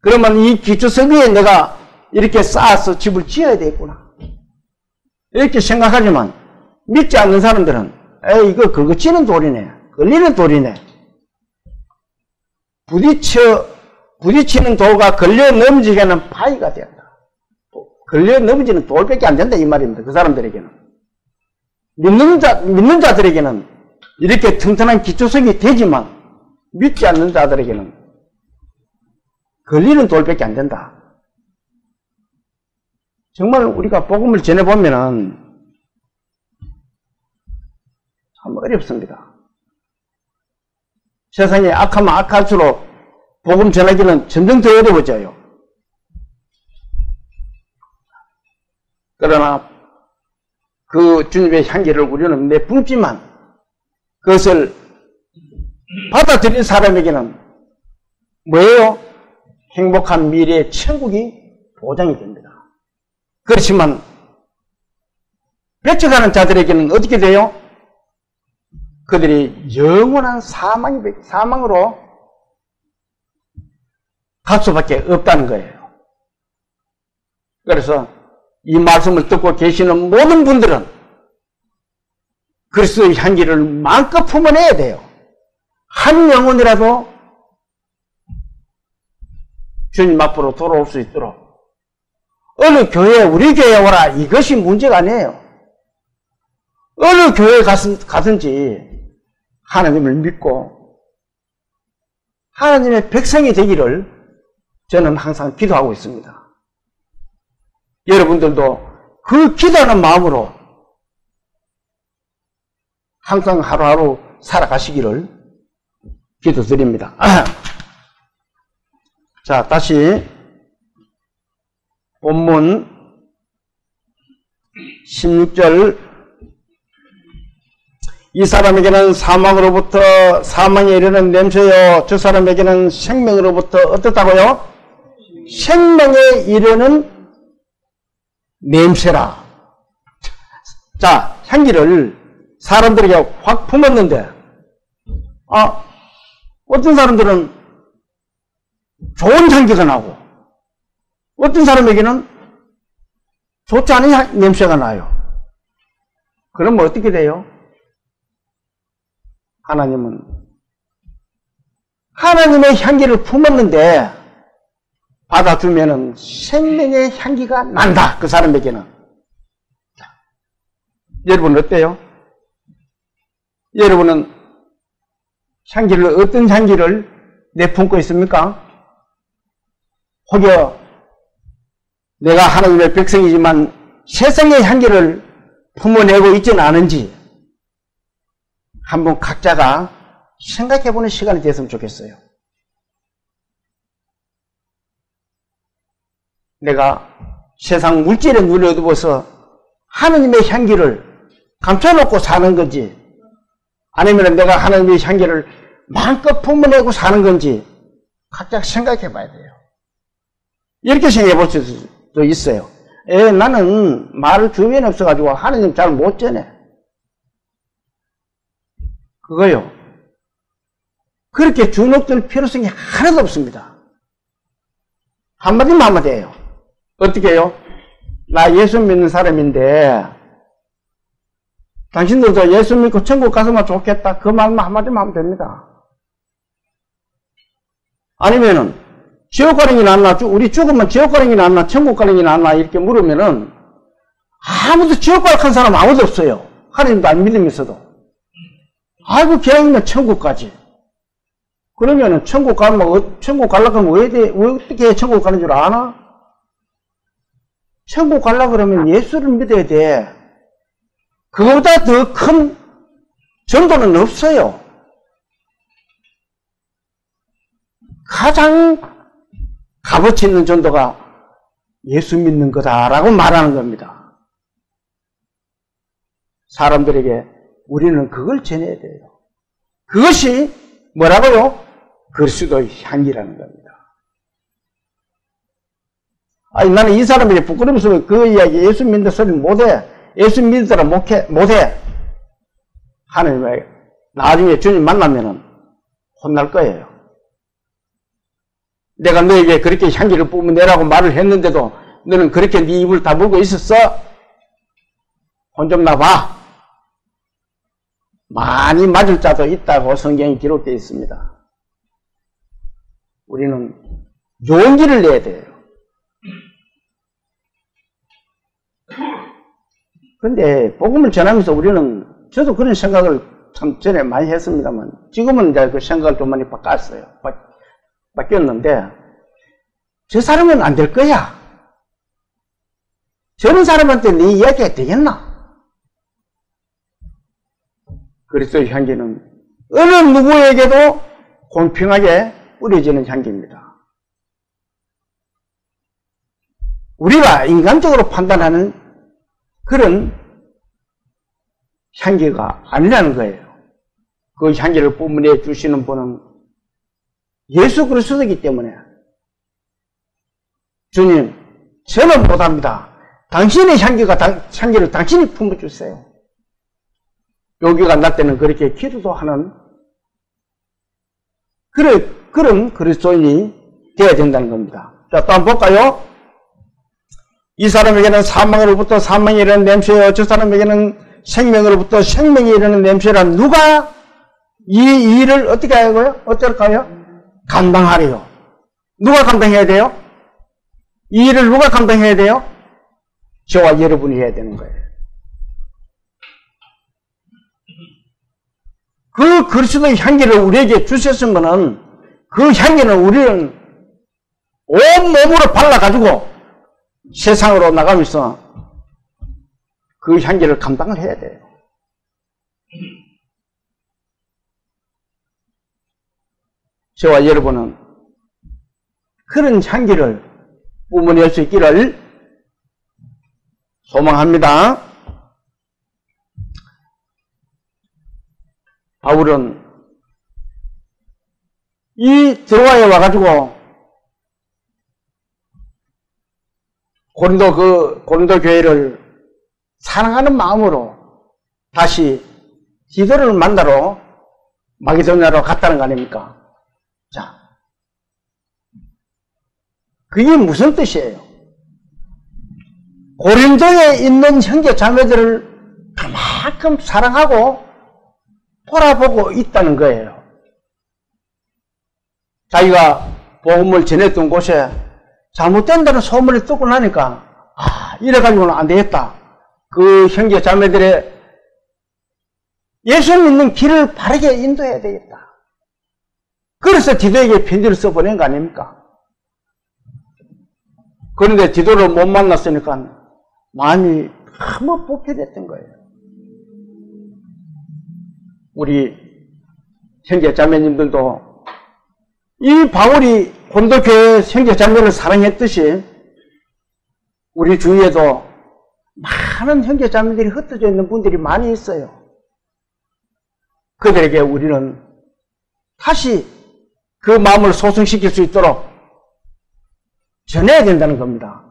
그러면 이 기초석 위에 내가 이렇게 쌓아서 집을 지어야 되겠구나. 이렇게 생각하지만 믿지 않는 사람들은 에이, 이거 긁어치는 돌이네. 걸리는 돌이네. 부딪히는 돌과 걸려 넘어지게는 파이가 된다. 걸려 넘어지는 돌밖에 안 된다 이 말입니다. 그 사람들에게는. 믿는 자들에게는 이렇게 튼튼한 기초석이 되지만 믿지 않는 자들에게는 걸리는 돌밖에 안 된다. 정말 우리가 복음을 전해보면은 참 어렵습니다. 세상에 악하면 악할수록 복음 전하기는 점점 더 어려워져요. 그러나 그 주님의 향기를 우리는 내뿜지만 그것을 받아들인 사람에게는 뭐예요? 행복한 미래의 천국이 보장이 됩니다. 그렇지만 뺏어가는 자들에게는 어떻게 돼요? 그들이 영원한 사망으로 갈 수밖에 없다는 거예요. 그래서 이 말씀을 듣고 계시는 모든 분들은 그리스도의 향기를 마음껏 품어내야 돼요. 한 영혼이라도 주님 앞으로 돌아올 수 있도록 어느 교회에 우리 교회에 오라 이것이 문제가 아니에요. 어느 교회에 가든지 하나님을 믿고 하나님의 백성이 되기를 저는 항상 기도하고 있습니다. 여러분들도 그 기도하는 마음으로 항상 하루하루 살아가시기를 기도드립니다. 자, 다시 본문 16절 이 사람에게는 사망에 이르는 냄새요 저 사람에게는 생명으로부터 어떻다고요? 생명에 이르는 냄새라. 자, 향기를 사람들에게 확 품었는데 어떤 사람들은 좋은 향기가 나고 어떤 사람에게는 좋지 않은 냄새가 나요. 그러면 어떻게 돼요? 하나님은 하나님의 향기를 품었는데 받아주면은 생명의 향기가 난다. 그 사람에게는. 여러분 어때요? 여러분은 향기를 어떤 향기를 내품고 있습니까? 혹여 내가 하나님의 백성이지만 세상의 향기를 품어내고 있지는 않은지 한번 각자가 생각해보는 시간이 됐으면 좋겠어요. 내가 세상 물질에 눈을 어두워서 하나님의 향기를 감춰놓고 사는 건지 아니면 내가 하나님의 향기를 마음껏 품어내고 사는 건지 각자 생각해 봐야 돼요. 이렇게 생각해 볼 수도 있어요. 나는 말을 주변에 없어가지고 하나님 잘 못 전해. 그거요. 그렇게 주눅들 필요성이 하나도 없습니다. 한마디만 한마디예요. 어떻게 해요? 나 예수 믿는 사람인데 당신들도 예수 믿고 천국 가서만 좋겠다. 그 말만 한마디만 하면 됩니다. 아니면은 지옥 가는 게 낫나? 우리 죽으면 지옥 가는 게 낫나? 천국 가는 게 낫나? 이렇게 물으면은 아무도 지옥 갈 사람 아무도 없어요. 하나님도 안 믿으면서도. 아이고 기왕이면 천국 가지. 그러면은 천국 가면 천국 가려고 하면 왜 어떻게 천국 가는 줄 아나? 천국 가려고 그러면 예수를 믿어야 돼. 그거보다 더 큰 전도는 없어요. 가장 값어치 있는 전도가 예수 믿는 거다라고 말하는 겁니다. 사람들에게 우리는 그걸 전해야 돼요. 그것이 뭐라고요? 그리스도의 향기라는 겁니다. 아니 나는 이 사람에게 부끄러워서 그 이야기 예수 믿는 소리를 못해. 예수 믿으라 못해. 하나님의 나중에 주님 만나면은 혼날 거예요. 내가 너에게 그렇게 향기를 뿜어내라고 말을 했는데도 너는 그렇게 네 입을 다물고 있었어? 혼 좀 나봐. 많이 맞을 자도 있다고 성경이 기록되어 있습니다. 우리는 용기를 내야 돼요. 근데 복음을 전하면서 우리는, 저도 그런 생각을 참 전에 많이 했습니다만 지금은 이제 그 생각을 좀 많이 바꿨어요. 바뀌었는데, 저 사람은 안 될 거야. 저런 사람한테 네 이야기가 되겠나? 그리스도의 향기는 어느 누구에게도 공평하게 뿌려지는 향기입니다. 우리가 인간적으로 판단하는 그런 향기가 아니라는 거예요. 그 향기를 뿜어내 주시는 분은 예수 그리스도이기 때문에, 주님, 저는 못합니다. 당신의 향기를 당신이 품어주세요. 여기가 날 때는 그렇게 기도도 하는 그런 그리스도인이 되어야 된다는 겁니다. 자, 또 한번 볼까요? 이 사람에게는 사망으로부터 사망이 이르는 냄새요, 저 사람에게는 생명으로부터 생명이 이르는 냄새란, 누가 이 일을 어떻게 하고요? 어쩔까요? 감당하래요. 누가 감당해야 돼요? 이 일을 누가 감당해야 돼요? 저와 여러분이 해야 되는 거예요. 그 그리스도의 향기를 우리에게 주셨으면은, 그 향기는 우리는 온몸으로 발라가지고 세상으로 나가면서 그 향기를 감당을 해야 돼요. 저와 여러분은 그런 향기를 뿜어낼 수 있기를 소망합니다. 바울은 이 드로아에 와가지고 고린도 교회를 사랑하는 마음으로 다시 디도를 만나러 마게도냐로 갔다는 거 아닙니까? 자, 그게 무슨 뜻이에요? 고린도에 있는 형제 자매들을 그만큼 사랑하고 돌아보고 있다는 거예요. 자기가 복음을 전했던 곳에 잘못된다는 소문이 듣고 나니까, 이래가지고는 안 되겠다. 그 형제 자매들의 예수 믿는 길을 바르게 인도해야 되겠다. 그래서 디도에게 편지를 써보낸 거 아닙니까? 그런데 디도를 못 만났으니까 마음이 너무 복해됐던 거예요. 우리 형제 자매님들도 이 바울이 고린도교회 형제 자매를 사랑했듯이 우리 주위에도 많은 형제 자매들이 흩어져 있는 분들이 많이 있어요. 그들에게 우리는 다시 그 마음을 소생시킬 수 있도록 전해야 된다는 겁니다.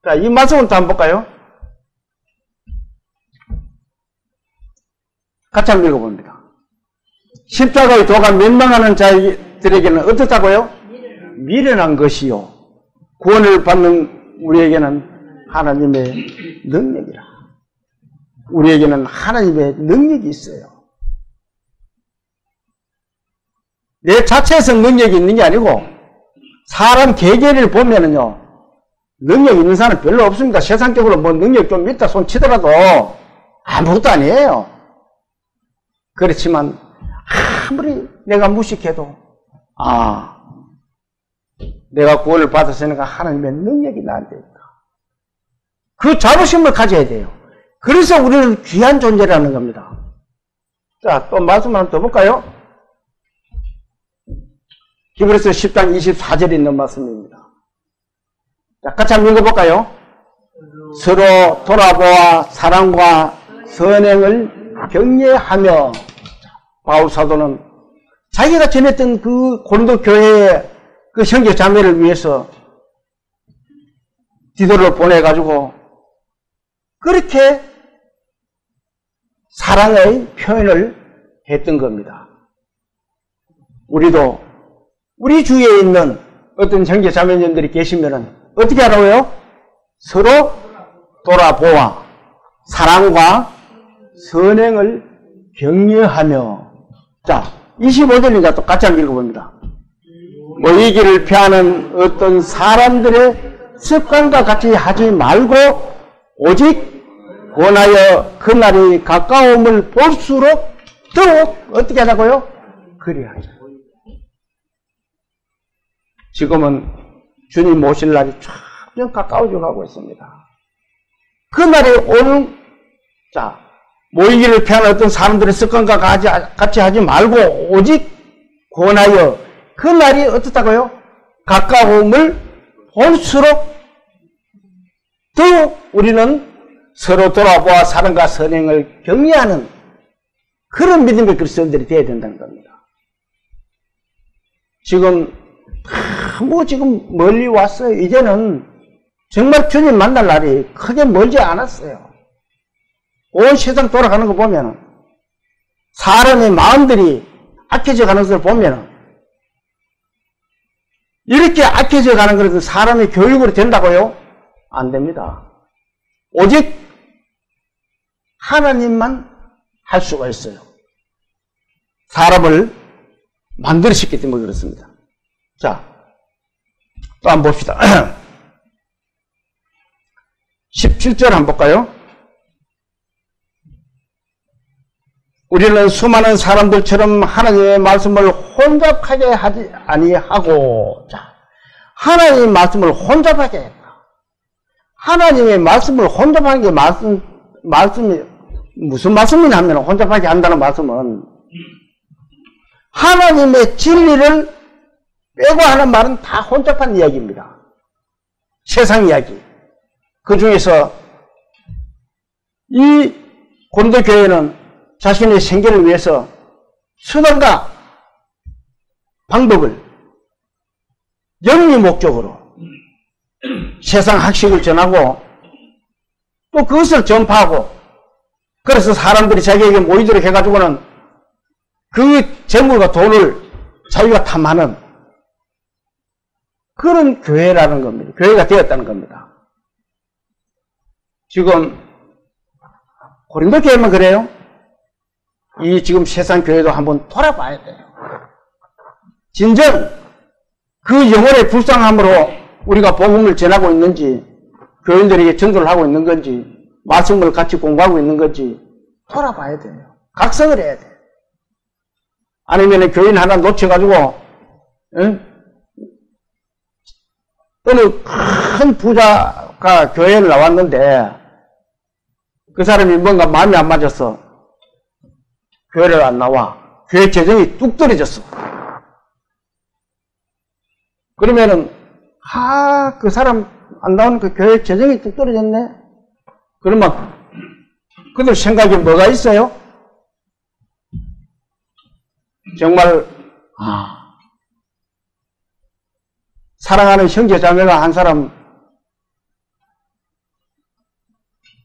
자, 이 말씀을 또 한번 볼까요? 같이 한번 읽어봅니다. 십자가의 도가 멸망하는 자들에게는 어떻다고요? 미련한 것이요, 구원을 받는 우리에게는 하나님의 능력이라. 우리에게는 하나님의 능력이 있어요. 내 자체에서 능력이 있는 게 아니고, 사람 개개를 보면은요, 능력 있는 사람 별로 없습니다. 세상적으로 뭐 능력 좀 있다 손 치더라도 아무것도 아니에요. 그렇지만 아무리 내가 무식해도 내가 구원을 받았으니까 하나님의 능력이 나한테 있다. 그 자부심을 가져야 돼요. 그래서 우리는 귀한 존재라는 겁니다. 자, 또 말씀 하나 더 볼까요? 히브리서 10장 24절에 있는 말씀입니다. 자, 같이 한번 읽어볼까요? 서로 돌아보아 사랑과 선행을 격려하며, 바울 사도는 자기가 전했던 그 고린도 교회의 그 형제 자매를 위해서 디도를 보내가지고 그렇게 사랑의 표현을 했던 겁니다. 우리도 우리 주위에 있는 어떤 형제 자매님들이 계시면은 어떻게 하라고요? 서로 돌아보아 사랑과 선행을 격려하며. 자, 25절입니다. 또 같이 한번 읽어봅니다. 모이기를 피하는 어떤 사람들의 습관과 같이 하지 말고 오직 원하여 그날이 가까움을 볼수록 더욱 어떻게 하자고요? 그리하자. 지금은 주님 오실 날이 점점 가까워져 가고 있습니다. 그날이 오는, 자, 모이기를 피하는 어떤 사람들의 습관과 같이 하지 말고 오직 권하여 그날이 어떻다고요? 가까움을 볼수록 더욱 우리는 서로 돌아보아 사랑과 선행을 격려하는 그런 믿음의 그리스도인들이 되어야 된다는 겁니다. 지금 지금 멀리 왔어요. 이제는 정말 주님 만날 날이 크게 멀지 않았어요. 온 세상 돌아가는 거 보면 사람의 마음들이 악해져 가는 것을 보면 이렇게 악해져 가는 것은 사람의 교육으로 된다고요? 안 됩니다. 오직 하나님만 할 수가 있어요. 사람을 만들으셨기 때문에 그렇습니다. 자, 또 한번 봅시다. 17절 한번 볼까요? 우리는 수많은 사람들처럼 하나님의 말씀을 혼잡하게 하지 아니하고, 자, 하나님의 말씀을 혼잡하게 했다. 하나님의 말씀을 혼잡하는 게 말씀이 무슨 말씀이냐 하면 혼잡하게 한다는 말씀은 하나님의 진리를 빼고 하는 말은 다 혼잡한 이야기입니다. 세상 이야기. 그 중에서 이 고린도 교회는 자신의 생계를 위해서 수단과 방법을 영리 목적으로 세상 학식을 전하고 또 그것을 전파하고, 그래서 사람들이 자기에게 모이도록 해가지고는 그 재물과 돈을 자기가 탐하는 그런 교회라는 겁니다. 교회가 되었다는 겁니다. 지금 고린도 교회만 그래요? 이 지금 세상 교회도 한번 돌아봐야 돼요. 진정 그 영혼의 불쌍함으로 우리가 복음을 전하고 있는지, 교인들에게 전도를 하고 있는 건지, 말씀을 같이 공부하고 있는 건지 돌아봐야 돼요. 각성을 해야 돼요. 아니면 교인 하나 놓쳐가지고 어느 큰 부자가 교회를 나왔는데 그 사람이 뭔가 마음이 안 맞아서 교회를 안 나와. 교회 재정이 뚝 떨어졌어. 그러면은 그 사람 안 나오는 그 교회 재정이 뚝 떨어졌네. 그러면 그들 생각에 뭐가 있어요? 정말 사랑하는 형제 자매가 한 사람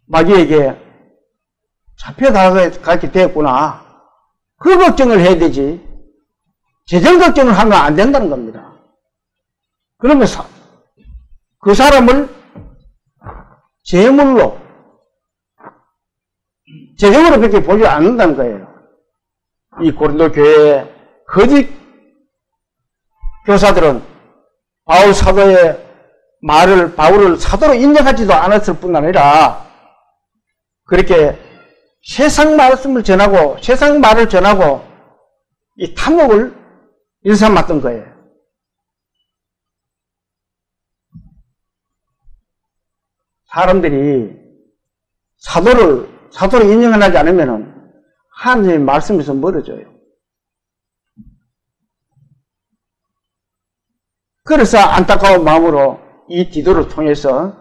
마귀에게 잡혀가게 되었구나. 그 걱정을 해야 되지. 재정 걱정을 하면 안 된다는 겁니다. 그러면서 그 사람을 재물로, 재정으로 그렇게 보지 않는다는 거예요. 이 고린도 교회의 거짓 교사들은 바울 사도의 바울을 사도로 인정하지도 않았을 뿐 아니라 그렇게 세상 말씀을 전하고 세상 말을 전하고 이 탐욕을 일삼았던 거예요. 사람들이 사도를 인정하지 않으면 하나님의 말씀에서 멀어져요. 그래서 안타까운 마음으로 이 디도를 통해서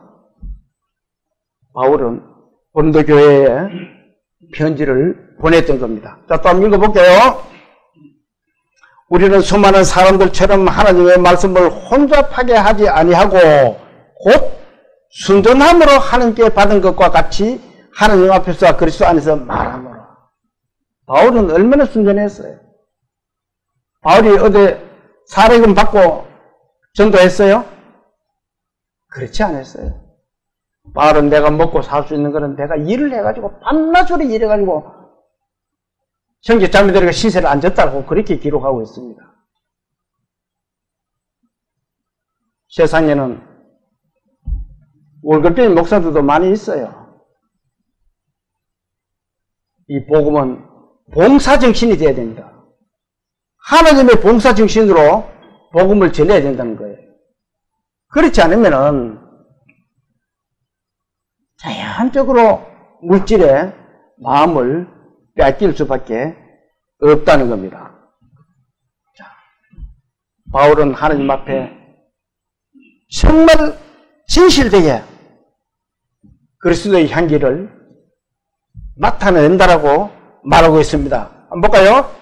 바울은 고린도 교회에 편지를 보냈던 겁니다. 자, 또 한번 읽어볼게요. 우리는 수많은 사람들처럼 하나님의 말씀을 혼잡하게 하지 아니하고 곧 순전함으로 하나님께 받은 것과 같이 하나님 앞에서 그리스도 안에서 말함으로. 바울은 얼마나 순전했어요. 바울이 어디 사례금 받고 전도했어요? 그렇지 않았어요. 바울은 내가 먹고 살 수 있는 거는 내가 일을 해가지고 밤낮으로 일해가지고 형제 자매들에게 신세를 안 졌다고 그렇게 기록하고 있습니다. 세상에는 월급쟁이 목사들도 많이 있어요. 이 복음은 봉사정신이 돼야 됩니다. 하나님의 봉사정신으로 복음을 전해야 된다는 거예요. 그렇지 않으면은 자연적으로 물질에 마음을 빼앗길 수밖에 없다는 겁니다. 자, 바울은 하나님 앞에 정말 진실되게 그리스도의 향기를 나타낸다라고 말하고 있습니다. 한번 볼까요?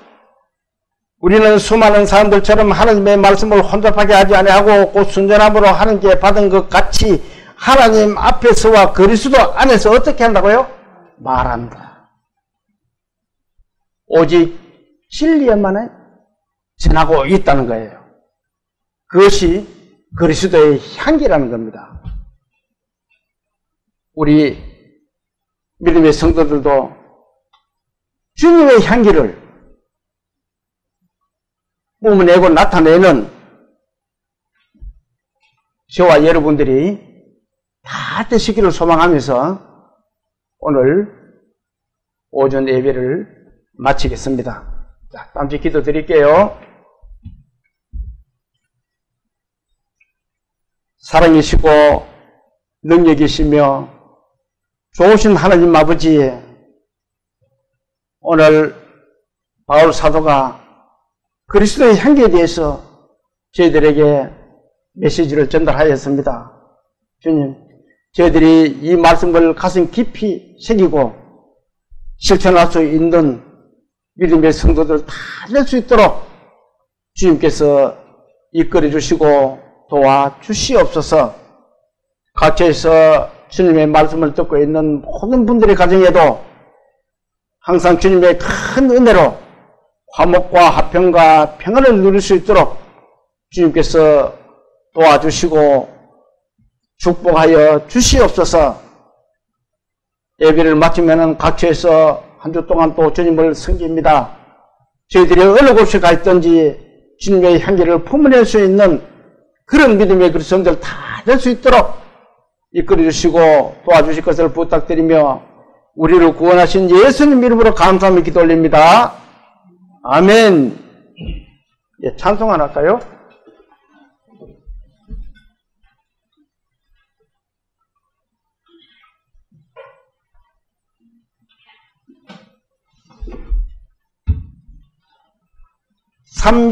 우리는 수많은 사람들처럼 하나님의 말씀을 혼잡하게 하지 아니하고 곧 순전함으로 하나님께 받은 것 같이 하나님 앞에서와 그리스도 안에서 어떻게 한다고요? 말한다. 오직 진리에만 전하고 있다는 거예요. 그것이 그리스도의 향기라는 겁니다. 우리 믿음의 성도들도 주님의 향기를 뿜어내고 나타내는 저와 여러분들이 다 되시기를 소망하면서 오늘 오전 예배를 마치겠습니다. 자, 잠시 기도 드릴게요. 사랑이시고 능력이시며 좋으신 하나님 아버지, 오늘 바울 사도가 그리스도의 향기에 대해서 저희들에게 메시지를 전달하였습니다. 주님, 저희들이 이 말씀을 가슴 깊이 새기고 실천할 수 있는 믿음의 성도들 다 될 수 있도록 주님께서 이끌어 주시고 도와주시옵소서. 각처에서 주님의 말씀을 듣고 있는 모든 분들의 가정에도 항상 주님의 큰 은혜로 화목과 화평과 평안을 누릴 수 있도록 주님께서 도와주시고 축복하여 주시옵소서. 예배를 마치면 각처에서 한 주 동안 또 주님을 섬깁니다. 저희들이 어느 곳에 가 있든지 주님의 향기를 품어낼 수 있는 그런 믿음의 그리스도인들 다 될 수 있도록 이끌어 주시고 도와주실 것을 부탁드리며 우리를 구원하신 예수님 이름으로 감사하며 기도 올립니다. 아멘. 예, 찬송 하나 할까요?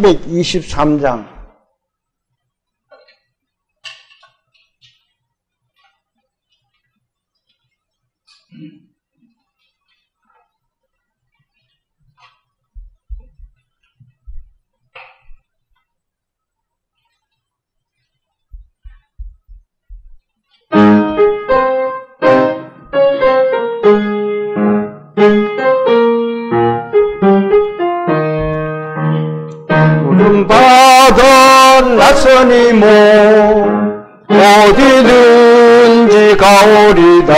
(323장) 구름받은 낯선 이모 어디든지 가오리다.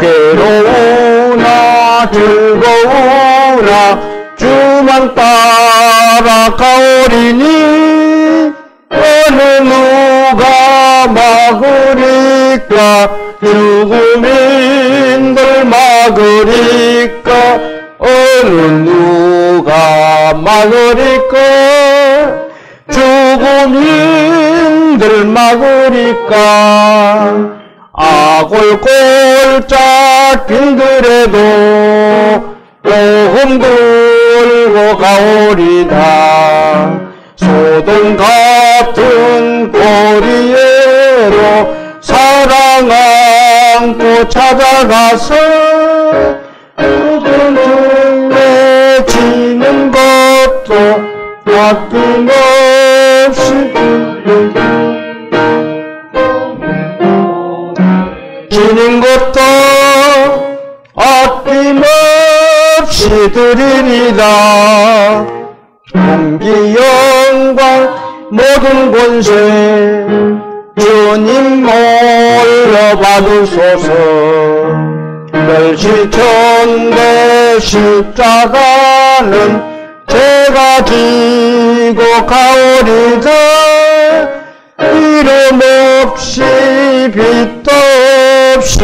괴로우나 즐거우나 주만 따라 가오리니 어느 누가 막으리까. 죽음인들 막으리까. 어느 누가 막으리까. 죽음인들 막으리까. 아골골짝 빈들에도 오금 들고 가오리다. 소돔 같은 고리에로 사랑 안고 찾아가서 죽음에 지는 것도 아낌없이 지는 것도 아낌없이 드리리다. 공기 영광 모든 권세 주님 몰려 받으소서. 멸시천대 십자가는 제가 지고 가오리다. 이름 없이 빚도 없이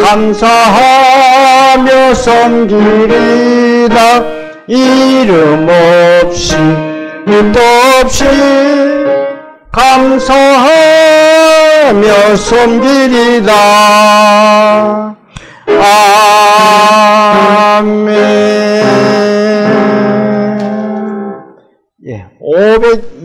감사하며 섬기리다. 이름 없이 빚도 없이 감사하며 섬기리다. 아멘. 예, 520